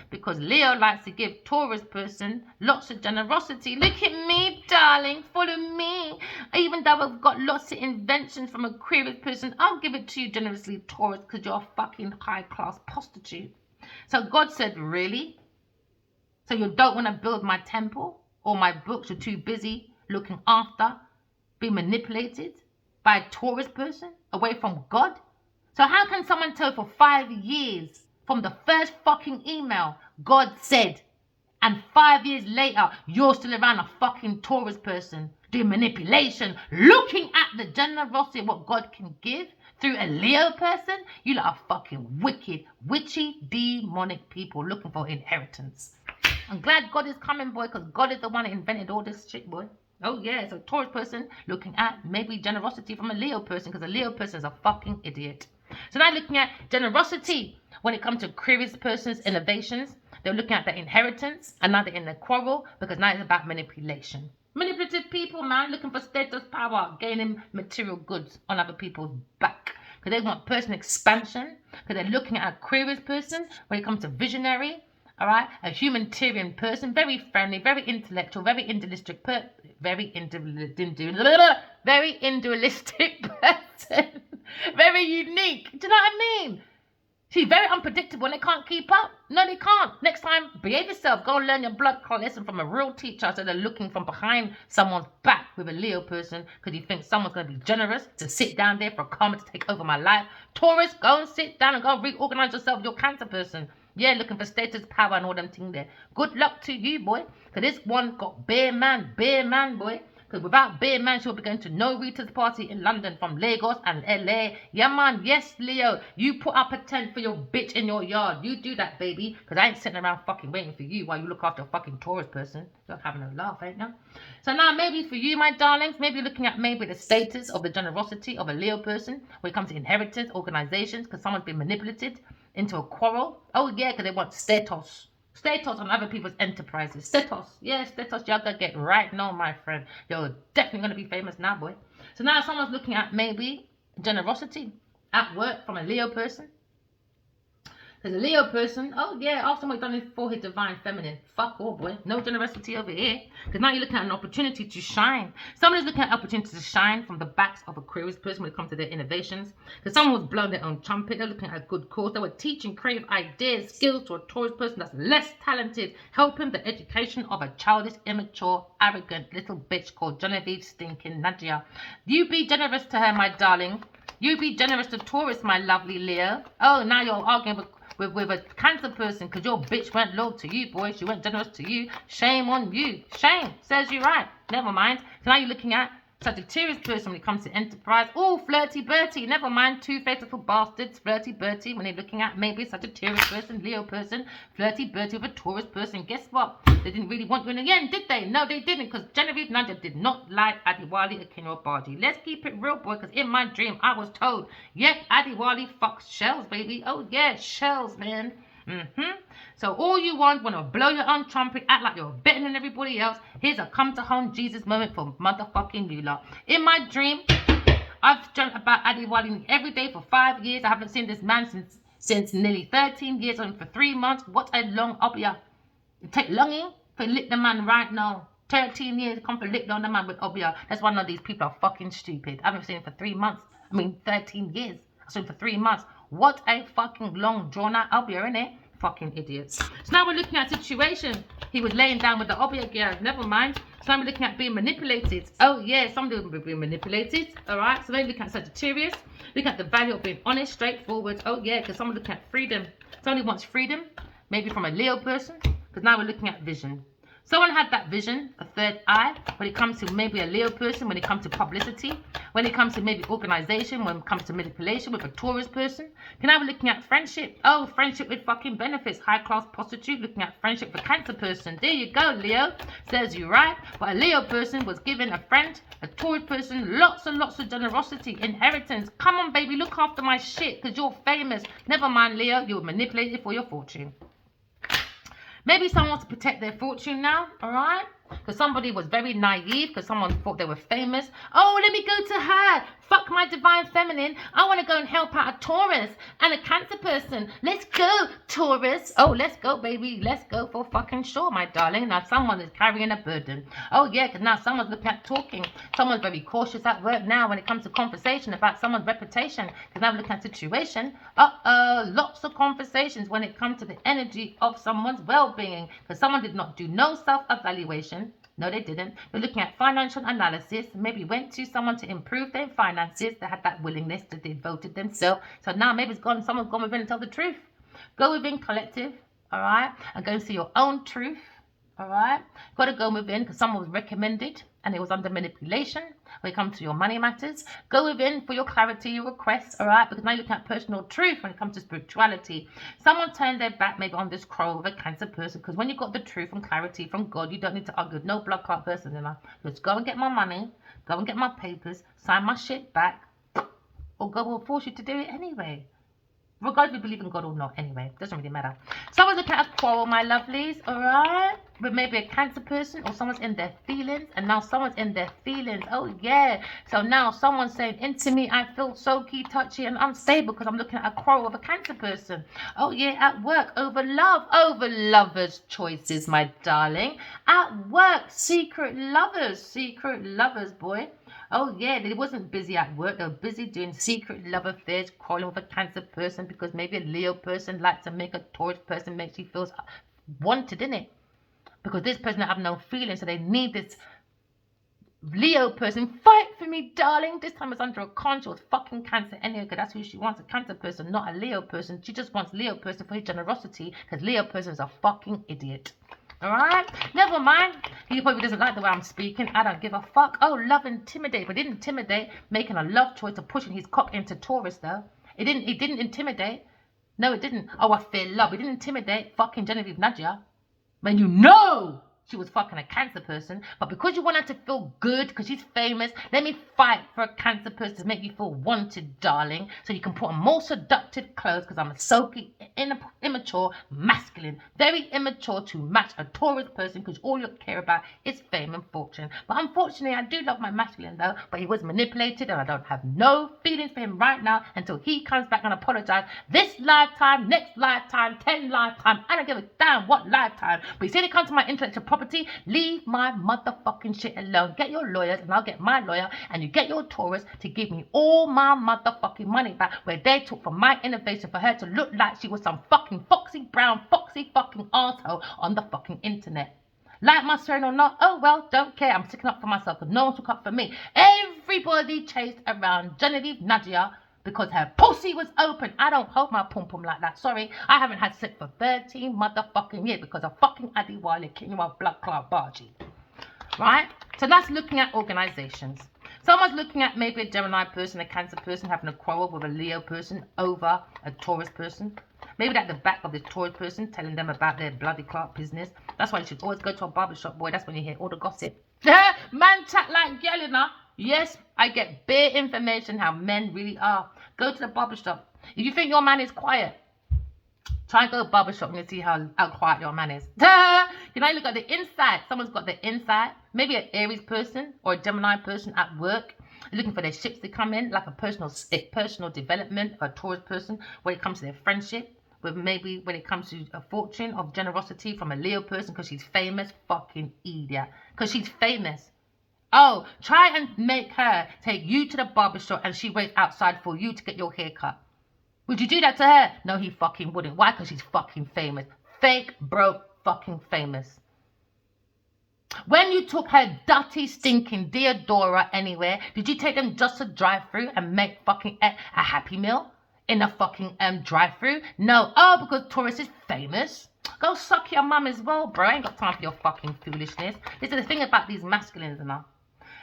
because Leo likes to give Taurus person lots of generosity. Look at me, darling. Follow me. Even though I've got lots of inventions from Aquarius person, I'll give it to you generously, Taurus, because you're a fucking high-class prostitute. So God said, really? So you don't want to build my temple or my books? You're too busy looking after, being manipulated by a Taurus person away from God? So how can someone tell for 5 years from the first fucking email God said, and 5 years later you're still around a fucking Taurus person doing manipulation, looking at the generosity of what God can give through a Leo person? You lot are fucking wicked, witchy, demonic people looking for inheritance. I'm glad God is coming, boy, because God is the one that invented all this shit, boy. Oh yeah, so Taurus person looking at maybe generosity from a Leo person, because a Leo person is a fucking idiot. So now looking at generosity when it comes to Aquarius person's innovations. They're looking at their inheritance, and now they're in a quarrel because now it's about manipulation. Manipulative people, man, looking for status, power, gaining material goods on other people's back. Because they want personal expansion, because they're looking at an Aquarius person when it comes to visionary. All right, a humanitarian person, very friendly, very intellectual, very individualistic, very individualistic person, very unique. Do you know what I mean? She's very unpredictable and they can't keep up. No, they can't. Next time, behave yourself. Go and learn your blood clot lesson from a real teacher. So they're looking from behind someone's back with a Leo person because you think someone's going to be generous to sit down there for a karma to take over my life. Taurus, go and sit down and go reorganize yourself. You're Cancer person. Yeah, looking for status, power and all them things there. Good luck to you, boy. Because this one got bare man, boy. Because without bare man, she'll be going to no Rita's party in London from Lagos and LA. Yeah, man. Yes, Leo. You put up a tent for your bitch in your yard. You do that, baby. Because I ain't sitting around fucking waiting for you while you look after a fucking Taurus person. You're having a laugh, ain't you? So now maybe for you, my darlings, maybe you're looking at maybe the status of the generosity of a Leo person when it comes to inheritance, organizations, because someone's been manipulated into a quarrel. Oh, yeah, because they want status. Status on other people's enterprises. Status. Yeah, status. Y'all gotta get right now, my friend. You're definitely gonna be famous now, boy. So now someone's looking at maybe generosity at work from a Leo person. There's a Leo person. Oh, yeah, ask him what he's done for his divine feminine. Fuck all, boy. No generosity over here. Because now you're looking at an opportunity to shine. Someone is looking at an opportunity to shine from the backs of a Aquarius person when it comes to their innovations. Because someone was blowing their own trumpet. They're looking at a good cause. They were teaching creative ideas, skills to a Taurus person that's less talented, helping the education of a childish, immature, arrogant little bitch called Genevieve Stinking Nadia. You be generous to her, my darling. You be generous to Taurus, my lovely Leo. Oh, now you're arguing with a Cancer person because your bitch went low to you, boy. She went generous to you. Shame on you. Shame. Says you right. Never mind. So now you're looking at Sagittarius person when it comes to enterprise. Oh, flirty Bertie. Never mind. Two faithful bastards. Flirty Bertie when they're looking at maybe Sagittarius person, Leo person. Flirty Bertie with a Taurus person. Guess what? They didn't really want you in the end, did they? No, they didn't, because Genevieve Nadia did not like Adiwali Akinwabadi. Let's keep it real, boy, because in my dream I was told, yeah, Adiwali fucks shells, baby. Oh, yeah, shells, man. So all you want to blow your own trumpet, act like you're better than everybody else. Here's a come to home Jesus moment for motherfucking you lot. In my dream, I've dreamt about Adiwali every day for 5 years. I haven't seen this man since nearly 13 years, and for 3 months. What a long obia. It take longing for lick the man right now. 13 years come for lick on the man with obia. That's why none of these people are fucking stupid. I haven't seen him for 3 months. 13 years. I've seen him for 3 months. What a fucking long drawn out obia, innit? Fucking idiots. So now we're looking at a situation. He was laying down with the obia girl. Never mind. So now we're looking at being manipulated. Oh yeah, somebody will be being manipulated. Alright, so then we look at Sagittarius. Look at the value of being honest, straightforward. Oh yeah, because someone looking at freedom. Somebody wants freedom. Maybe from a Leo person. Because now we're looking at vision. Someone had that vision, a third eye, when it comes to maybe a Leo person, when it comes to publicity, when it comes to maybe organization, when it comes to manipulation with a Taurus person. Now we're looking at friendship. Oh, friendship with fucking benefits. High class prostitute, looking at friendship with Cancer person. There you go, Leo. Says you right. But a Leo person was given a friend, a Taurus person, lots and lots of generosity, inheritance. Come on, baby, look after my shit, because you're famous. Never mind, Leo, you were manipulated for your fortune. Maybe someone wants to protect their fortune now, all right? Because somebody was very naive, because someone thought they were famous. Oh, let me go to her. Fuck my divine feminine. I want to go and help out a Taurus and a Cancer person. Let's go, Taurus. Oh, let's go, baby. Let's go for fucking sure, my darling. Now someone is carrying a burden. Oh, yeah, because now someone's looking at talking. Someone's very cautious at work now when it comes to conversation about someone's reputation. Because now we're looking at situation. Lots of conversations when it comes to the energy of someone's well-being. Because someone did not do no self-evaluation. No, they didn't. You're looking at financial analysis. Maybe went to someone to improve their finances. They had that willingness to devote themselves. So now maybe it's gone. Someone's gone within and tell the truth. Go within collective, all right, and go and see your own truth. All right, got to go within because someone was recommended and it was under manipulation when it comes to your money matters. Go within for your clarity, your requests, all right, because now you're looking at personal truth when it comes to spirituality. Someone turned their back maybe on this crow of a Cancer person, because when you got the truth and clarity from God, you don't need to argue with no blood clot person enough. Just go and get my money, go and get my papers, sign my shit back, or God will force you to do it anyway. Regardless if you believe in God or not, anyway, doesn't really matter. Someone's looking at a quarrel, my lovelies, alright? But maybe a Cancer person, or someone's in their feelings, and now someone's in their feelings. Oh, yeah. So now someone's saying, into me, I feel so key, touchy, and unstable because I'm looking at a quarrel with a Cancer person. Oh, yeah, at work, over love, over lovers' choices, my darling. At work, secret lovers, boy. Oh, yeah, they wasn't busy at work. They were busy doing secret love affairs, quarreling with a Cancer person because maybe a Leo person likes to make a Taurus person makes you feel wanted, innit? Because this person have no feelings, so they need this Leo person. Fight for me, darling. This time it's under a conscious fucking Cancer anyway, because that's who she wants, a Cancer person, not a Leo person. She just wants Leo person for his generosity, because Leo person is a fucking idiot. Alright, never mind. He probably doesn't like the way I'm speaking. I don't give a fuck. Oh, love intimidate, but didn't intimidate making a love choice of pushing his cock into Taurus though. It didn't intimidate. No, it didn't. Oh, I feel love. It didn't intimidate fucking Genevieve Nadia. When you know she was fucking a Cancer person, but because you want her to feel good because she's famous, let me fight for a Cancer person to make you feel wanted, darling, so you can put on more seductive clothes, because I'm a sulky, immature, masculine, very immature to match a Taurus person, because all you care about is fame and fortune. But unfortunately, I do love my masculine though, but he was manipulated and I don't have no feelings for him right now until he comes back and apologizes. This lifetime, next lifetime, 10 lifetime, I don't give a damn what lifetime. But you see, they come to my intellectual property, leave my motherfucking shit alone. Get your lawyers and I'll get my lawyer, and you get your Taurus to give me all my motherfucking money back, where they took from my innovation for her to look like she was some fucking foxy brown, foxy fucking arsehole on the fucking internet. Like my swearing or not, oh well, don't care. I'm sticking up for myself because no one took up for me. Everybody chased around Genevieve Nadia because her pussy was open. I don't hold my pum-pum like that. Sorry, I haven't had sex for 13 motherfucking years because of fucking Addy Wiley kicking my blood clot bargee. Right? So that's looking at organizations. Someone's looking at maybe a Gemini person, a Cancer person having a quarrel with a Leo person over a Taurus person. Maybe at the back of the Taurus person telling them about their bloody clot business. That's why you should always go to a barbershop, boy. That's when you hear all the gossip. Man chat like girl, you know. Yes, I get bare information how men really are. Go to the barbershop. If you think your man is quiet, try and go to the barbershop and you see how quiet your man is. You know, look at the inside. Someone's got the inside. Maybe an Aries person or a Gemini person at work, looking for their ships to come in, like a personal development of a Taurus person when it comes to their friendship. With maybe when it comes to a fortune of generosity from a Leo person because she's famous. Fucking idiot. Because she's famous. Oh, try and make her take you to the barbershop and she waits outside for you to get your hair cut. Would you do that to her? No, he fucking wouldn't. Why? Because she's fucking famous. Fake, broke, fucking famous. When you took her dirty, stinking Deodora anywhere, did you take them just to drive through and make fucking a Happy Meal in a fucking drive through? No. Oh, because Taurus is famous. Go suck your mum as well, bro. I ain't got time for your fucking foolishness. This is the thing about these masculines enough.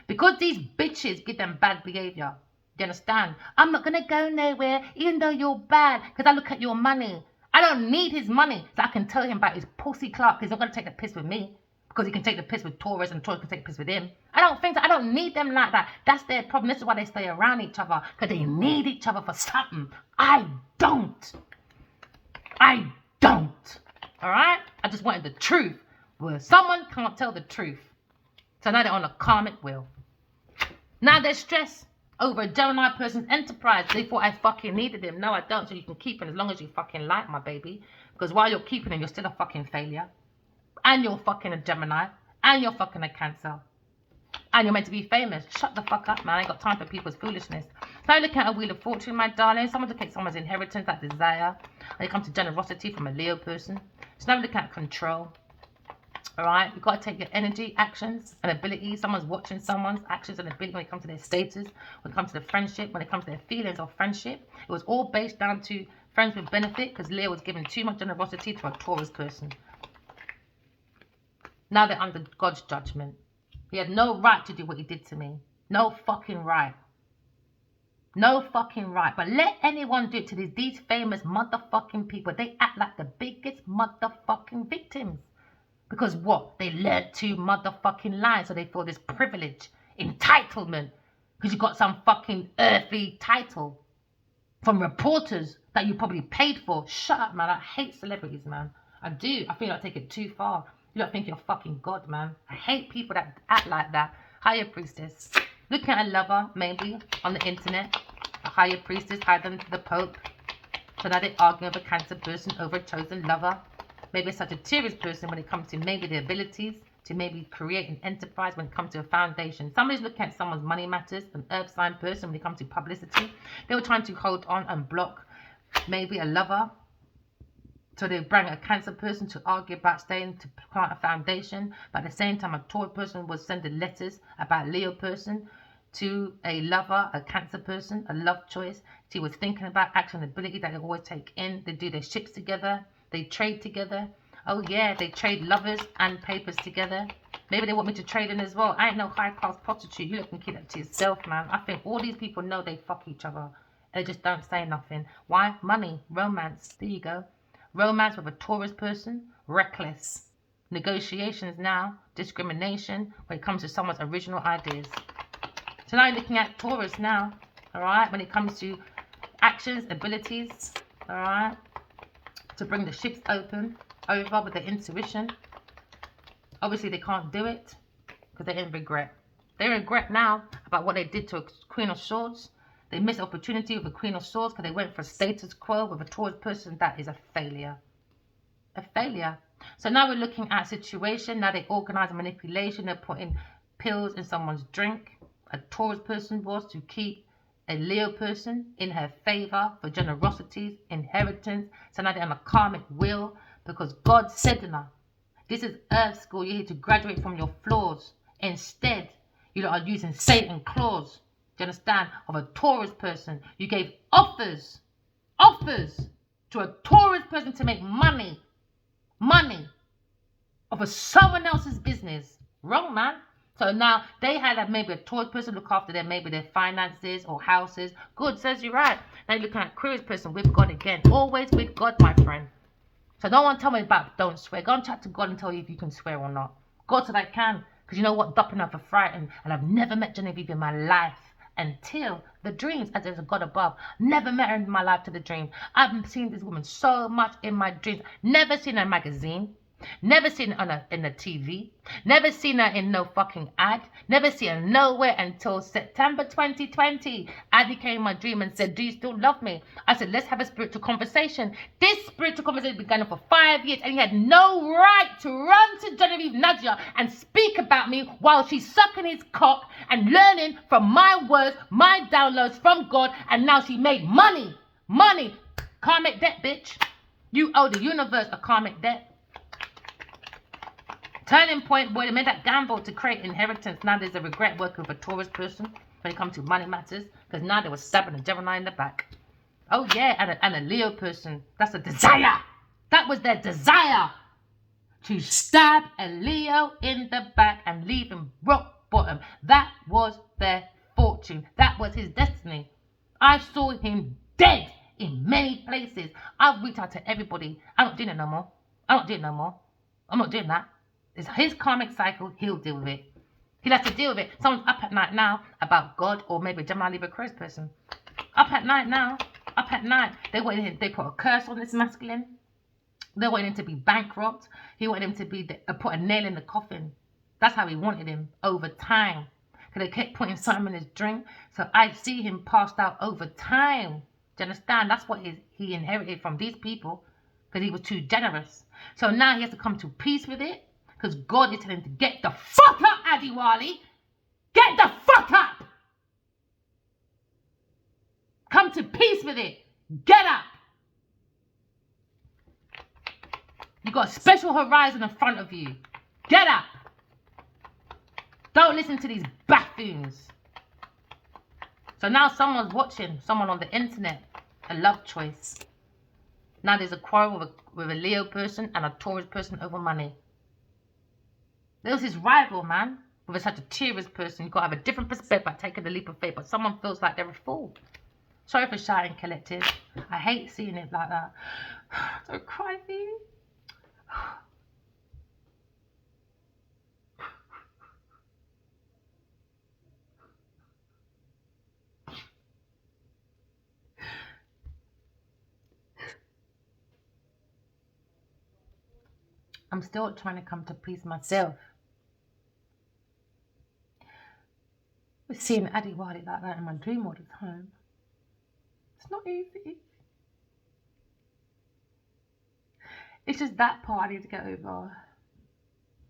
Because these bitches give them bad behavior. Do you understand? I'm not going to go nowhere even though you're bad because I look at your money. I don't need his money so I can tell him about his pussy clock. He's not going to take the piss with me because he can take the piss with Taurus and Taurus can take the piss with him. I don't think so. I don't need them like that. That's their problem. This is why they stay around each other, because they need each other for something. I don't. All right? I just wanted the truth. Well, someone can't tell the truth. So now they're on a karmic wheel. Now they're stressed over a Gemini person's enterprise. They thought I fucking needed him. No, I don't. So you can keep him as long as you fucking like my baby. Because while you're keeping him, you're still a fucking failure. And you're fucking a Gemini. And you're fucking a Cancer. And you're meant to be famous. Shut the fuck up, man. I ain't got time for people's foolishness. Now look at a Wheel of Fortune, my darling. Someone to take someone's inheritance, that desire. When it comes to generosity from a Leo person. So now look at control. All right, you've got to take your energy, actions, and abilities. Someone's watching someone's actions and ability when it comes to their status, when it comes to their friendship, when it comes to their feelings of friendship. It was all based down to friends with benefit because Leo was giving too much generosity to a Taurus person. Now they're under God's judgment. He had no right to do what he did to me. No fucking right. No fucking right. But let anyone do it to these famous motherfucking people. They act like the biggest motherfucking victims. Because what? They learned to motherfucking lie. So they feel this privilege, entitlement. Because you got some fucking earthly title from reporters that you probably paid for. Shut up, man. I hate celebrities, man. I do. I think I take it too far. You don't think you're fucking God, man. I hate people that act like that. Higher priestess. Looking at a lover, maybe, on the internet. A higher priestess higher than the Pope. So now they're arguing over a Cancer person over a chosen lover. Maybe a Sagittarius person when it comes to maybe the abilities to maybe create an enterprise when it comes to a foundation. Somebody's looking at someone's money matters, an earth sign person when it comes to publicity. They were trying to hold on and block maybe a lover. So they bring a Cancer person to argue about staying to plant a foundation. But at the same time, a Taurus person was sending letters about Leo person to a lover, a Cancer person, a love choice. She was thinking about action and ability that they always take in. They do their ships together. They trade together. Oh yeah, they trade lovers and papers together. Maybe they want me to trade in as well. I ain't no high-class prostitute. You can keep that to yourself, man. I think all these people know they fuck each other. They just don't say nothing. Why? Money, romance. There you go. Romance with a Taurus person. Reckless. Negotiations now. Discrimination when it comes to someone's original ideas. So now you're looking at Taurus now. Alright? When it comes to actions, abilities. Alright? To bring the ships over with their intuition. Obviously they can't do it because they're in regret. They regret now about what they did to a Queen of Swords. They missed opportunity with a Queen of Swords because they went for status quo with a Taurus person. That is a failure. A failure. So now we're looking at a situation. Now they organize manipulation. They're putting pills in someone's drink. A Taurus person was to keep a Leo person in her favor for generosities, inheritance. So now they're on a karmic wheel because God said to her, this is earth school. You're here to graduate from your flaws. Instead, you are using Satan clause. Do you understand? Of a Taurus person. You gave offers to a Taurus person to make money of someone else's business. Wrong, man. So now they had maybe a Taurus person look after them, maybe their finances or houses. Good, says you're right. Now you're looking at Aquarius person with God again. Always with God, my friend. So no one tell me about don't swear. Go and chat to God and tell you if you can swear or not. God said I can. Because you know what? Dopping up for frightened. And I've never met Genevieve in my life until the dreams, as there's a God above. Never met her in my life to the dream. I've seen this woman so much in my dreams. Never seen her in a magazine. Never seen her in the TV. Never seen her in no fucking ad. Never seen her nowhere until September 2020. Addy came in my dream and said, do you still love me? I said, let's have a spiritual conversation. This spiritual conversation has been going on for 5 years and he had no right to run to Genevieve Nadia and speak about me while she's sucking his cock and learning from my words, my downloads from God, and now she made money. Money. Karmic debt, bitch. You owe the universe a karmic debt. Turning point, boy, they made that gamble to create inheritance. Now there's a regret working with a Taurus person when it comes to money matters. Because now they were stabbing a Gemini in the back. Oh yeah, and a Leo person. That's a desire. That was their desire. To stab a Leo in the back and leave him rock bottom. That was their fortune. That was his destiny. I saw him dead in many places. I've reached out to everybody. I'm not doing it no more. I'm not doing that. It's his karmic cycle. He'll deal with it. He'll have to deal with it. Someone's up at night now about God or maybe a Gemini Libra Aquarius person. Up at night now. Up at night. They put a curse on this masculine. They wanted him to be bankrupt. He wanted him to be put a nail in the coffin. That's how he wanted him over time. Because they kept putting something in his drink. So I see him passed out over time. Do you understand? That's what he inherited from these people. Because he was too generous. So now he has to come to peace with it. Because God is telling him to get the fuck up, Adiwali. Get the fuck up. Come to peace with it. Get up. You got a special horizon in front of you. Get up. Don't listen to these buffoons. So now someone's watching, someone on the internet, a love choice. Now there's a quarrel with a Leo person and a Taurus person over money. There's his rival, man. With such a Taurus person, you've got to have a different perspective by taking the leap of faith. But someone feels like they're a fool. Sorry for shouting, collective. I hate seeing it like that. Don't cry, baby. I'm still trying to come to peace myself. With seeing Addy Wadi like that in my dream all the time. It's not easy. It's just that part I need to get over.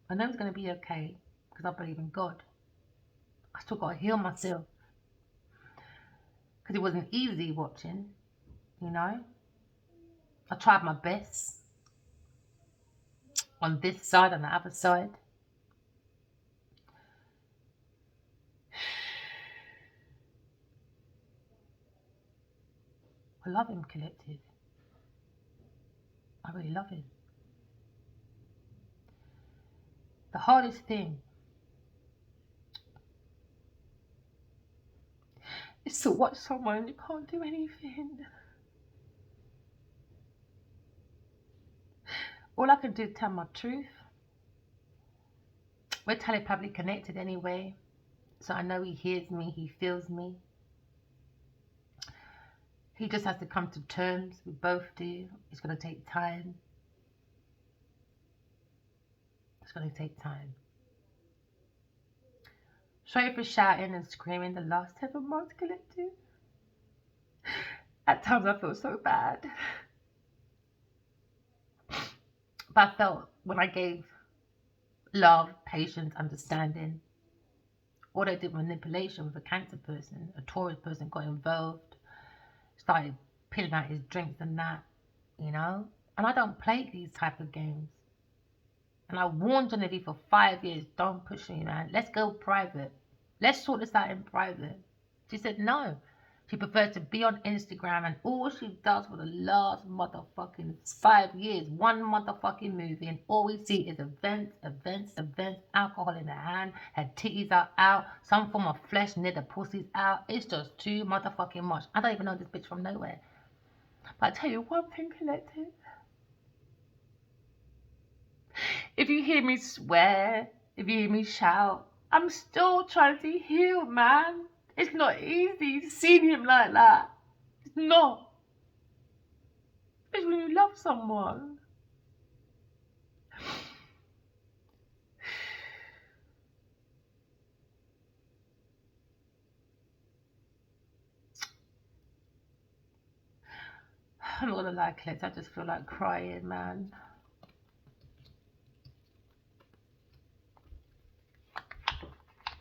I know it's going to be okay because I believe in God. I still got to heal myself. Because it wasn't easy watching, you know. I tried my best. On this side, on the other side. I love him, collective. I really love him. The hardest thing is to watch someone and you can't do anything. All I can do is tell my truth. We're telepathically connected anyway. So I know he hears me, he feels me. He just has to come to terms. We both do. It's going to take time. It's going to take time. Sorry for shouting and screaming the last 7 months, collective. At times I feel so bad. But I felt when I gave love, patience, understanding, or I did manipulation with a Cancer person, a Taurus person got involved, started peeling out his drinks and that, you know. And I don't play these type of games. And I warned Genevieve for 5 years, don't push me, man. Let's go private. Let's sort this out in private. She said no. She prefers to be on Instagram, and all she does for the last motherfucking 5 years, one motherfucking movie, and all we see is events, alcohol in her hand, her titties are out, some form of flesh near the pussy's out. It's just too motherfucking much. I don't even know this bitch from nowhere. But I tell you one thing, collective. If you hear me swear, if you hear me shout, I'm still trying to heal, man. It's not easy seeing him like that. It's not. Especially when you love someone. I'm not gonna lie, Clint, I just feel like crying, man.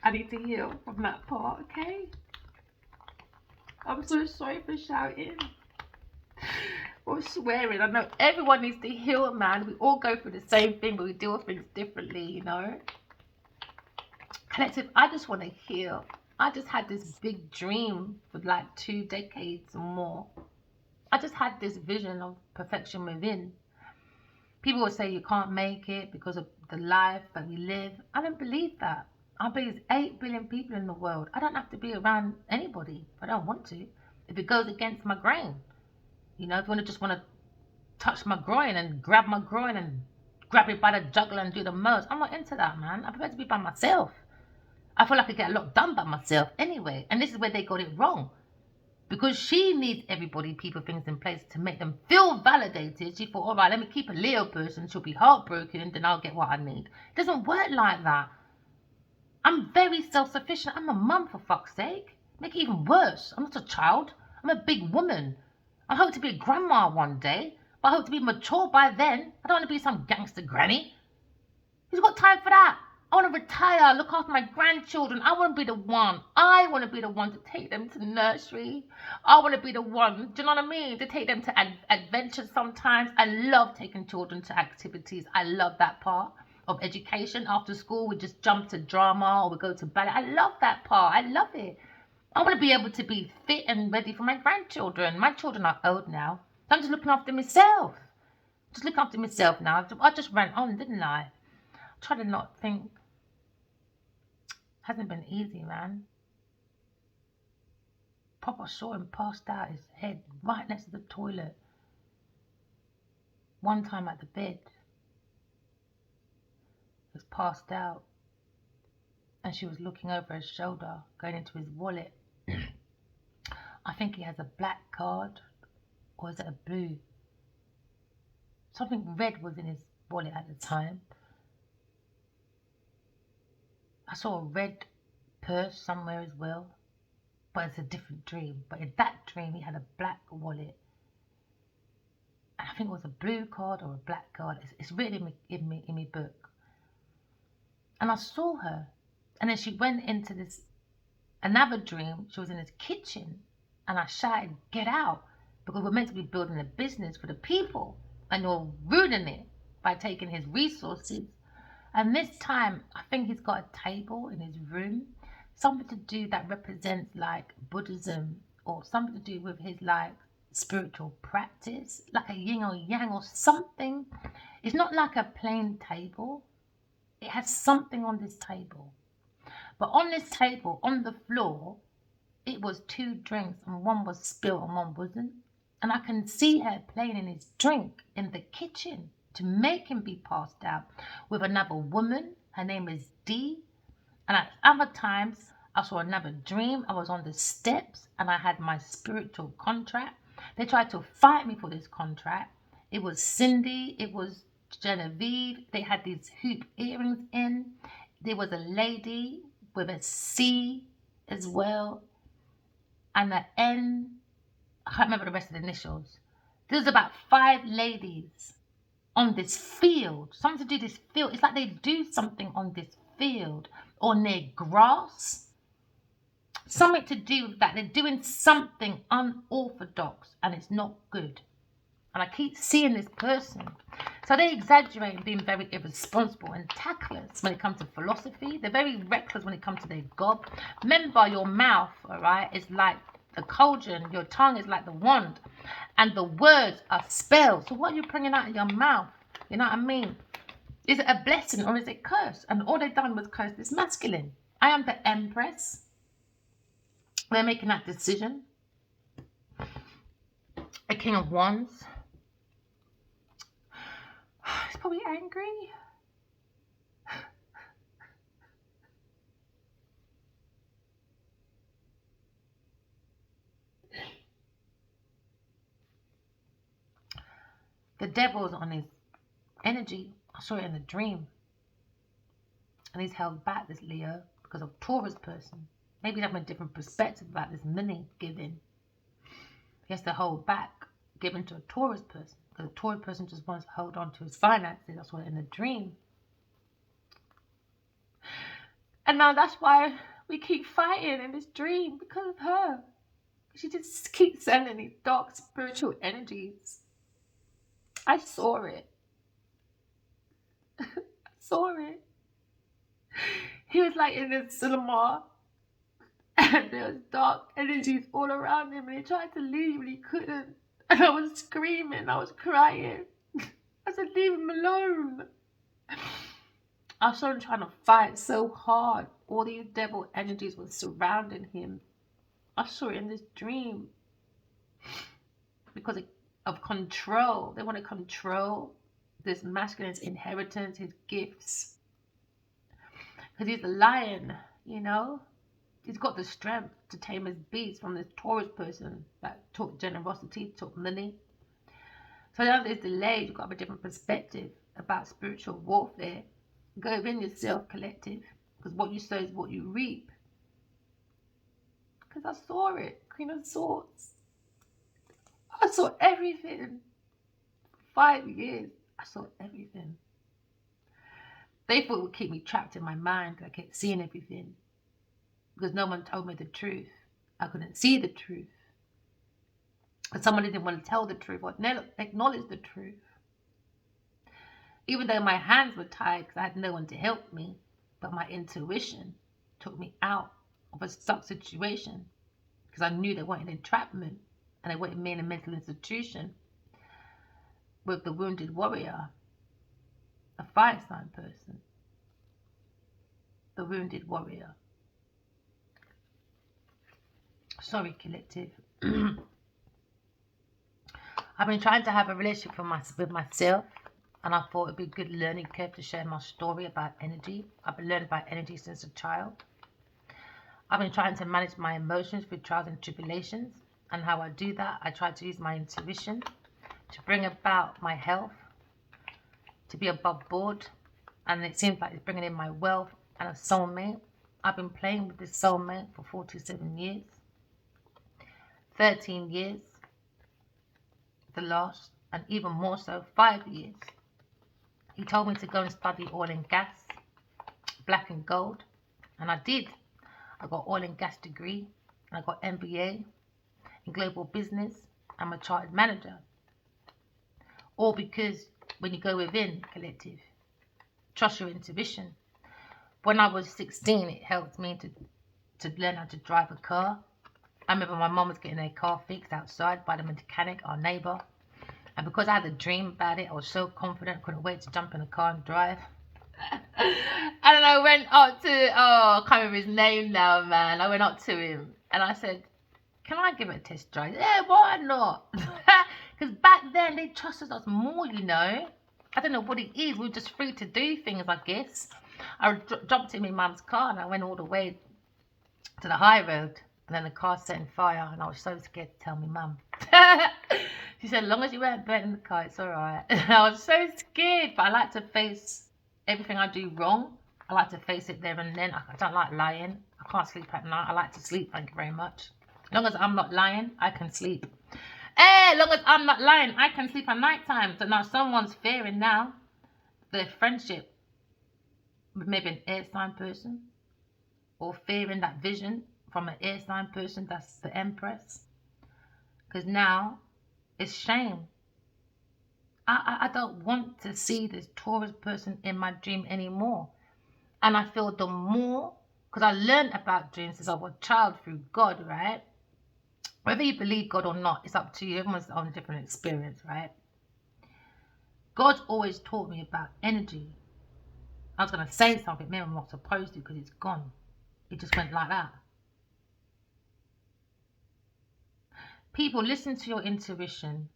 I need to heal from that part, okay? I'm so sorry for shouting or swearing. I know everyone needs to heal, man. We all go through the same thing, but we deal with things differently, you know? Collective, I just want to heal. I just had this big dream for like 2 decades or more. I just had this vision of perfection within. People would say you can't make it because of the life that we live. I don't believe that. I believe there's 8 billion people in the world. I don't have to be around anybody if I don't want to. If it goes against my grain. You know, if you just want to touch my groin and grab my groin and grab it by the jugular and do the most, I'm not into that, man. I prefer to be by myself. I feel like I get a lot done by myself anyway. And this is where they got it wrong. Because she needs everybody, people, things in place to make them feel validated. She thought, all right, let me keep a Leo person. She'll be heartbroken and then I'll get what I need. It doesn't work like that. I'm very self-sufficient. I'm a mum, for fuck's sake. Make it even worse. I'm not a child. I'm a big woman. I hope to be a grandma one day. But I hope to be mature by then. I don't want to be some gangster granny. Who's got time for that? I want to retire, look after my grandchildren. I want to be the one. I want to be the one to take them to the nursery. I want to be the one, do you know what I mean? To take them to adventures sometimes. I love taking children to activities. I love that part. of education. After school, we just jump to drama or we go to ballet. I love that part. I love it. I want to be able to be fit and ready for my grandchildren. My children are old now. So I'm just looking after myself. Just looking after myself now. I just ran on, didn't I? Try to not think. Hasn't been easy, man. Papa saw him passed out, his head right next to the toilet. One time at the bed, he was passed out, and she was looking over his shoulder, going into his wallet. I think he has a black card, or is it a blue? Something red was in his wallet at the time. I saw a red purse somewhere as well, but it's a different dream. But in that dream, he had a black wallet. And I think it was a blue card or a black card. It's written in my book. And I saw her. And then she went into this, another dream. She was in his kitchen. And I shouted, "Get out." Because we're meant to be building a business for the people. And you're ruining it by taking his resources. And this time, I think he's got a table in his room. Something to do that represents like Buddhism, or something to do with his like spiritual practice, like a yin or yang or something. It's not like a plain table. It has something on this table. But on this table, on the floor, it was 2 drinks, and one was spilled and one wasn't. And I can see her playing in his drink in the kitchen to make him be passed out with another woman. Her name is Dee. And at other times, I saw another dream. I was on the steps and I had my spiritual contract. They tried to fight me for this contract. It was Cindy. It was Genevieve. They had these hoop earrings in. There was a lady with a C as well. And the N, I can't remember the rest of the initials. There's about 5 ladies on this field. Something to do this field. It's like they do something on this field or near grass. Something to do with that. They're doing something unorthodox and it's not good. And I keep seeing this person. So they exaggerate and being very irresponsible and tactless when it comes to philosophy. They're very reckless when it comes to their gob. Remember, your mouth, all right, is like the cauldron. Your tongue is like the wand. And the words are spells. So what are you bringing out of your mouth? You know what I mean? Is it a blessing or is it curse? And all they've done was curse this masculine. I am the Empress. They're making that decision. A King of Wands. He's probably angry. The devil's on his energy. I saw it in a dream. And he's held back, this Leo, because of Taurus person. Maybe he's having a different perspective about this money giving. He has to hold back, giving to a Taurus person. Because a Taurus person just wants to hold on to his finances. That's what in a dream. And now that's why we keep fighting in this dream, because of her. She just keeps sending these dark spiritual energies. I saw it. I saw it. He was like in the cinema and there was dark energies all around him and he tried to leave and he couldn't. And I was screaming, I was crying. I said, leave him alone. I saw him trying to fight so hard. All these devil energies were surrounding him. I saw it in this dream. Because of control. They want to control this masculine's inheritance, his gifts. Because he's a lion, you know. He's got the strength to tame his beast from this Taurus person that took generosity, took money. So now there's delays. You've got to have a different perspective about spiritual warfare. Go within yourself, collective. Because what you sow is what you reap. Because I saw it. Queen of Swords. I saw everything. 5 years. I saw everything. They thought it would keep me trapped in my mind. I kept seeing everything. Because no one told me the truth. I couldn't see the truth. And someone didn't want to tell the truth or acknowledge the truth. Even though my hands were tied because I had no one to help me, but my intuition took me out of a stuck situation because I knew they wanted entrapment and they wanted me in a mental institution with the wounded warrior, a fire sign person, the wounded warrior. Sorry, collective. I've been trying to have a relationship with myself, and I thought it'd be a good learning curve to share my story about energy. I've been learning about energy since a child. I've been trying to manage my emotions through trials and tribulations, and how I do that, I try to use my intuition to bring about my health, to be above board, and it seems like it's bringing in my wealth and a soulmate. I've been playing with this soulmate for 47 years, 13 years, the last, and even more so, 5 years. He told me to go and study oil and gas, black and gold, and I did. I got oil and gas degree, and I got MBA in global business. I'm a chartered manager. All because when you go within, collective, trust your intuition. When I was 16, it helped me to learn how to drive a car. I remember my mum was getting her car fixed outside by the mechanic, our neighbour. And because I had a dream about it, I was so confident, couldn't wait to jump in the car and drive. And then I went up to, I can't remember his name now, man. I went up to him and I said, can I give it a test drive? Yeah, why not? Because back then, they trusted us more, you know. I don't know what it is. We were just free to do things, I guess. I jumped in my mum's car and I went all the way to the high road. And then the car set on fire and I was so scared to tell my mum. She said, as long as you weren't burnt in the car, it's all right. I was so scared, but I like to face everything I do wrong. I like to face it there and then. I don't like lying. I can't sleep at night. I like to sleep, thank you very much. As long as I'm not lying, I can sleep. Hey, as long as I'm not lying, I can sleep at night time. So now someone's fearing now their friendship with maybe an air sign person, or fearing that vision from an air sign person, that's the Empress. Because now it's shame. I don't want to see this Taurus person in my dream anymore. And I feel the more, because I learned about dreams since I was a child through God, right? Whether you believe God or not, it's up to you. Everyone's on a different experience, right? God's always taught me about energy. I was going to say something, maybe I'm not supposed to because it's gone. It just went like that. People, listen to your intuition.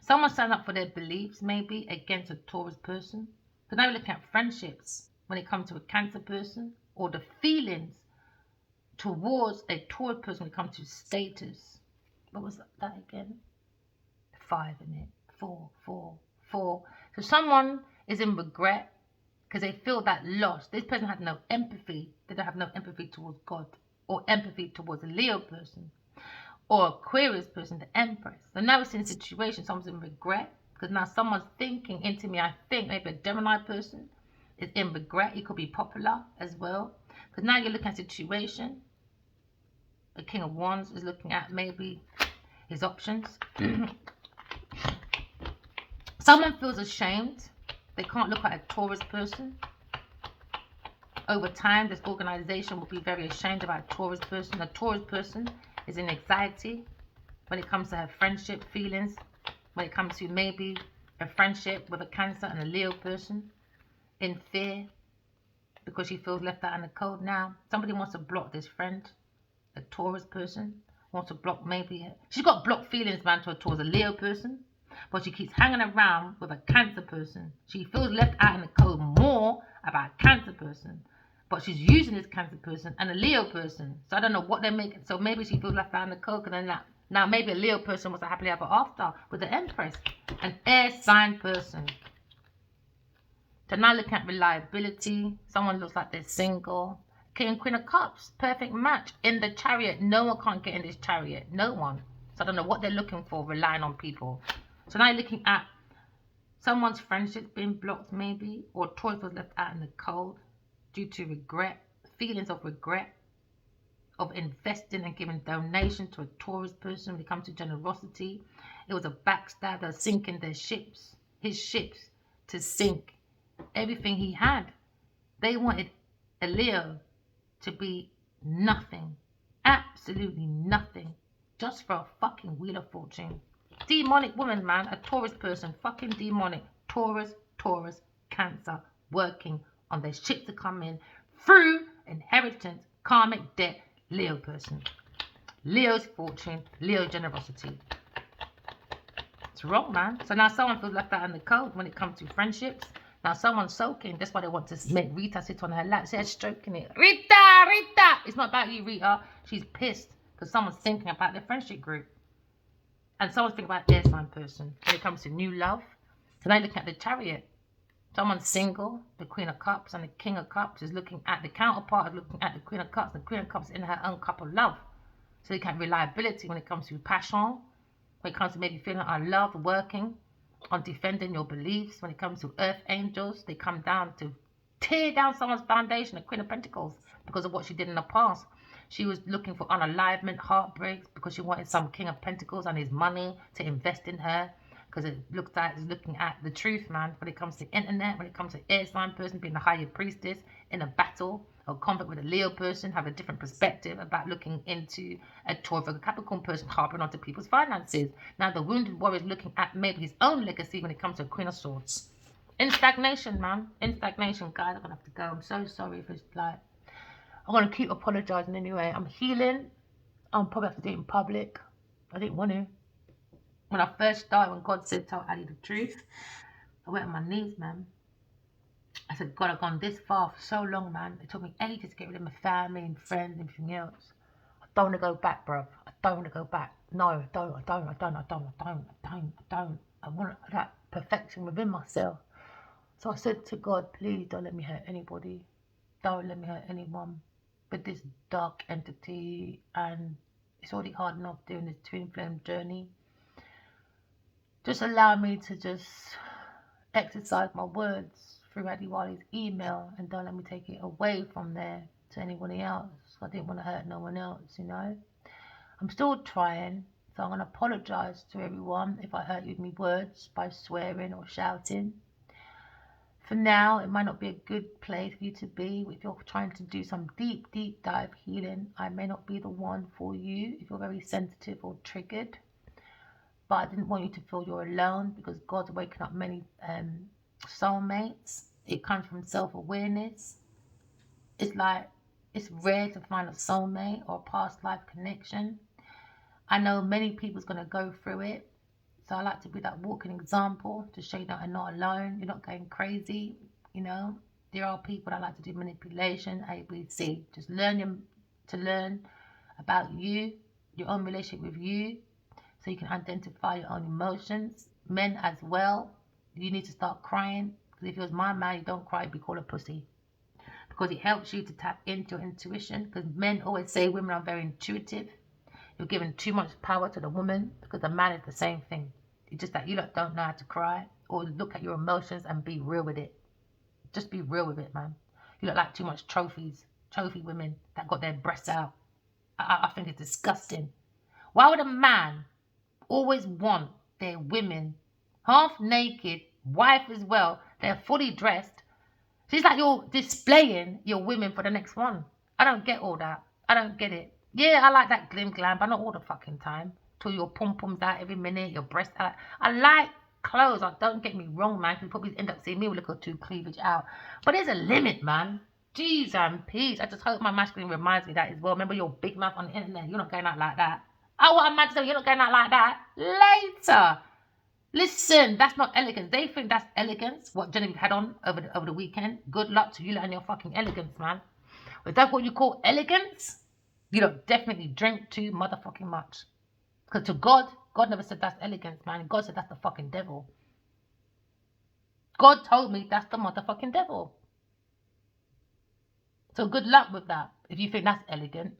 Someone stand up for their beliefs, maybe, against a Taurus person. Because now we're looking at friendships when it comes to a Cancer person, or the feelings towards a Taurus person when it comes to status. What was that again? 5, isn't it? 4. So someone is in regret because they feel that loss. This person had no empathy. They don't have no empathy towards God, or empathy towards a Leo person, or Aquarius person, the Empress. So now it's in a situation, someone's in regret, because now someone's thinking into me, I think maybe a Gemini person is in regret. It could be popular as well. Because now you're looking at a situation. The King of Wands is looking at maybe his options. Someone feels ashamed. They can't look at a Taurus person. Over time, this organization will be very ashamed about a Taurus person. A Taurus person is in anxiety when it comes to her friendship feelings, when it comes to maybe a friendship with a Cancer and a Leo person, in fear because she feels left out in the cold. Now somebody wants to block this friend, a Taurus person wants to block, maybe she's got blocked feelings, man, towards a Leo person, but she keeps hanging around with a Cancer person. She feels left out in the cold more about a Cancer person, but she's using this Cancer person and a Leo person. So I don't know what they're making. So maybe she feels left out in the cold, and then now maybe a Leo person was a happily ever after with the Empress, an air sign person. So now looking at reliability, someone looks like they're single. King and Queen of Cups, perfect match. In the Chariot, no one can't get in this Chariot, no one. So I don't know what they're looking for, relying on people. So now you're looking at someone's friendship being blocked maybe, or Taurus was left out in the cold due to regret, feelings of regret, of investing and giving donation to a Taurus person when it comes to generosity. It was a backstabber sinking their ships, his ships, to sink everything he had. They wanted a Leo to be nothing. Absolutely nothing. Just for a fucking wheel of fortune. Demonic woman, man. A Taurus person. Fucking demonic. Taurus, Cancer. Working on their shit to come in through inheritance, karmic debt. Leo person. Leo's fortune. Leo generosity. It's wrong, man. So now someone feels left out in the cold when it comes to friendships. Now someone's soaking. That's why they want to make Rita sit on her lap. They're stroking it. Rita! It's not about you, Rita. She's pissed because someone's thinking about their friendship group. And someone's thinking about their sign person when it comes to new love. So now looking at the Chariot. Someone's single, the Queen of Cups, and the King of Cups is looking at the counterpart, is looking at the Queen of Cups. The Queen of Cups in her own cup of love. So you can have reliability when it comes to passion, when it comes to maybe feeling unloved, working on defending your beliefs. When it comes to earth angels, they come down to tear down someone's foundation, the Queen of Pentacles, because of what she did in the past. She was looking for unalivement, heartbreaks, because she wanted some King of Pentacles and his money to invest in her, because it looks like it's looking at the truth, man, when it comes to internet, when it comes to air sign person being the higher priestess in a battle or conflict with a Leo person, have a different perspective about looking into a Taurus or Capricorn person harping onto people's finances. Now the wounded warrior is looking at maybe his own legacy when it comes to a Queen of Swords. In stagnation, man. In stagnation, guys. I'm going to have to go. I'm so sorry if it's like... I'm going to keep apologizing anyway. I'm healing. I'm probably have to do it in public. I didn't want to. When I first started, when God said, tell Ali the truth, I went on my knees, man. I said, God, I've gone this far for so long, man. It took me ages to get rid of my family and friends and everything else. I don't want to go back, bruv. I don't want to go back. No, I don't. I want that perfection within myself. So I said to God, please don't let me hurt anybody. Don't let me hurt anyone with this dark entity. And it's already hard enough doing this twin flame journey. Just allow me to just exercise my words through Adiwali's email, and don't let me take it away from there to anybody else. I didn't want to hurt no one else, you know. I'm still trying, so I'm going to apologise to everyone if I hurt you with my words by swearing or shouting. For now, it might not be a good place for you to be. If you're trying to do some deep dive healing, I may not be the one for you if you're very sensitive or triggered. But I didn't want you to feel you're alone, because God's waking up many soulmates. It comes from self-awareness. It's like, it's rare to find a soulmate or a past life connection. I know many people's going to go through it. So I like to be that walking example to show you that you're not alone. You're not going crazy, you know. There are people that like to do manipulation, A, B, C. Just learn to learn about you, your own relationship with you, so you can identify your own emotions. Men as well, you need to start crying. Because if it was my man, you don't cry, you'd be called a pussy. Because it helps you to tap into your intuition. Because men always say women are very intuitive. You're giving too much power to the woman, because the man is the same thing. It's just that you don't know how to cry or look at your emotions and be real with it. Just be real with it, man. You look like too much trophy women that got their breasts out. I think it's disgusting. Why would a man always want their women half naked, wife as well, they're fully dressed? So it's like you're displaying your women for the next one. I don't get all that. I don't get it. Yeah, I like that glam, but not all the fucking time. Till your pom-pom's out every minute, your breasts out. I like clothes. Don't get me wrong, man. You probably end up seeing me with a little too cleavage out. But there's a limit, man. Jeez and peace. I just hope my masculine reminds me of that as well. Remember your big mouth on the internet. You're not going out like that. I want a man to say you're not going out like that. Later. Listen, that's not elegance. They think that's elegance. What Genevieve had on over the weekend. Good luck to you and your fucking elegance, man. If that's what you call elegance, you don't definitely drink too motherfucking much. Because to God never said that's elegance, man. God said that's the fucking devil. God told me that's the motherfucking devil. So good luck with that if you think that's elegant.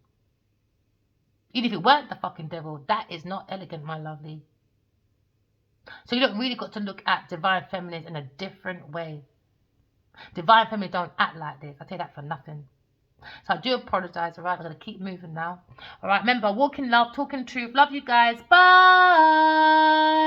Even if it weren't the fucking devil, that is not elegant, my lovely. So you don't really got to look at divine feminines in a different way. Divine feminines don't act like this. I tell you that for nothing. So I do apologise, alright? I'm going to keep moving now. Alright, remember, walk in love, talking truth. Love you guys. Bye!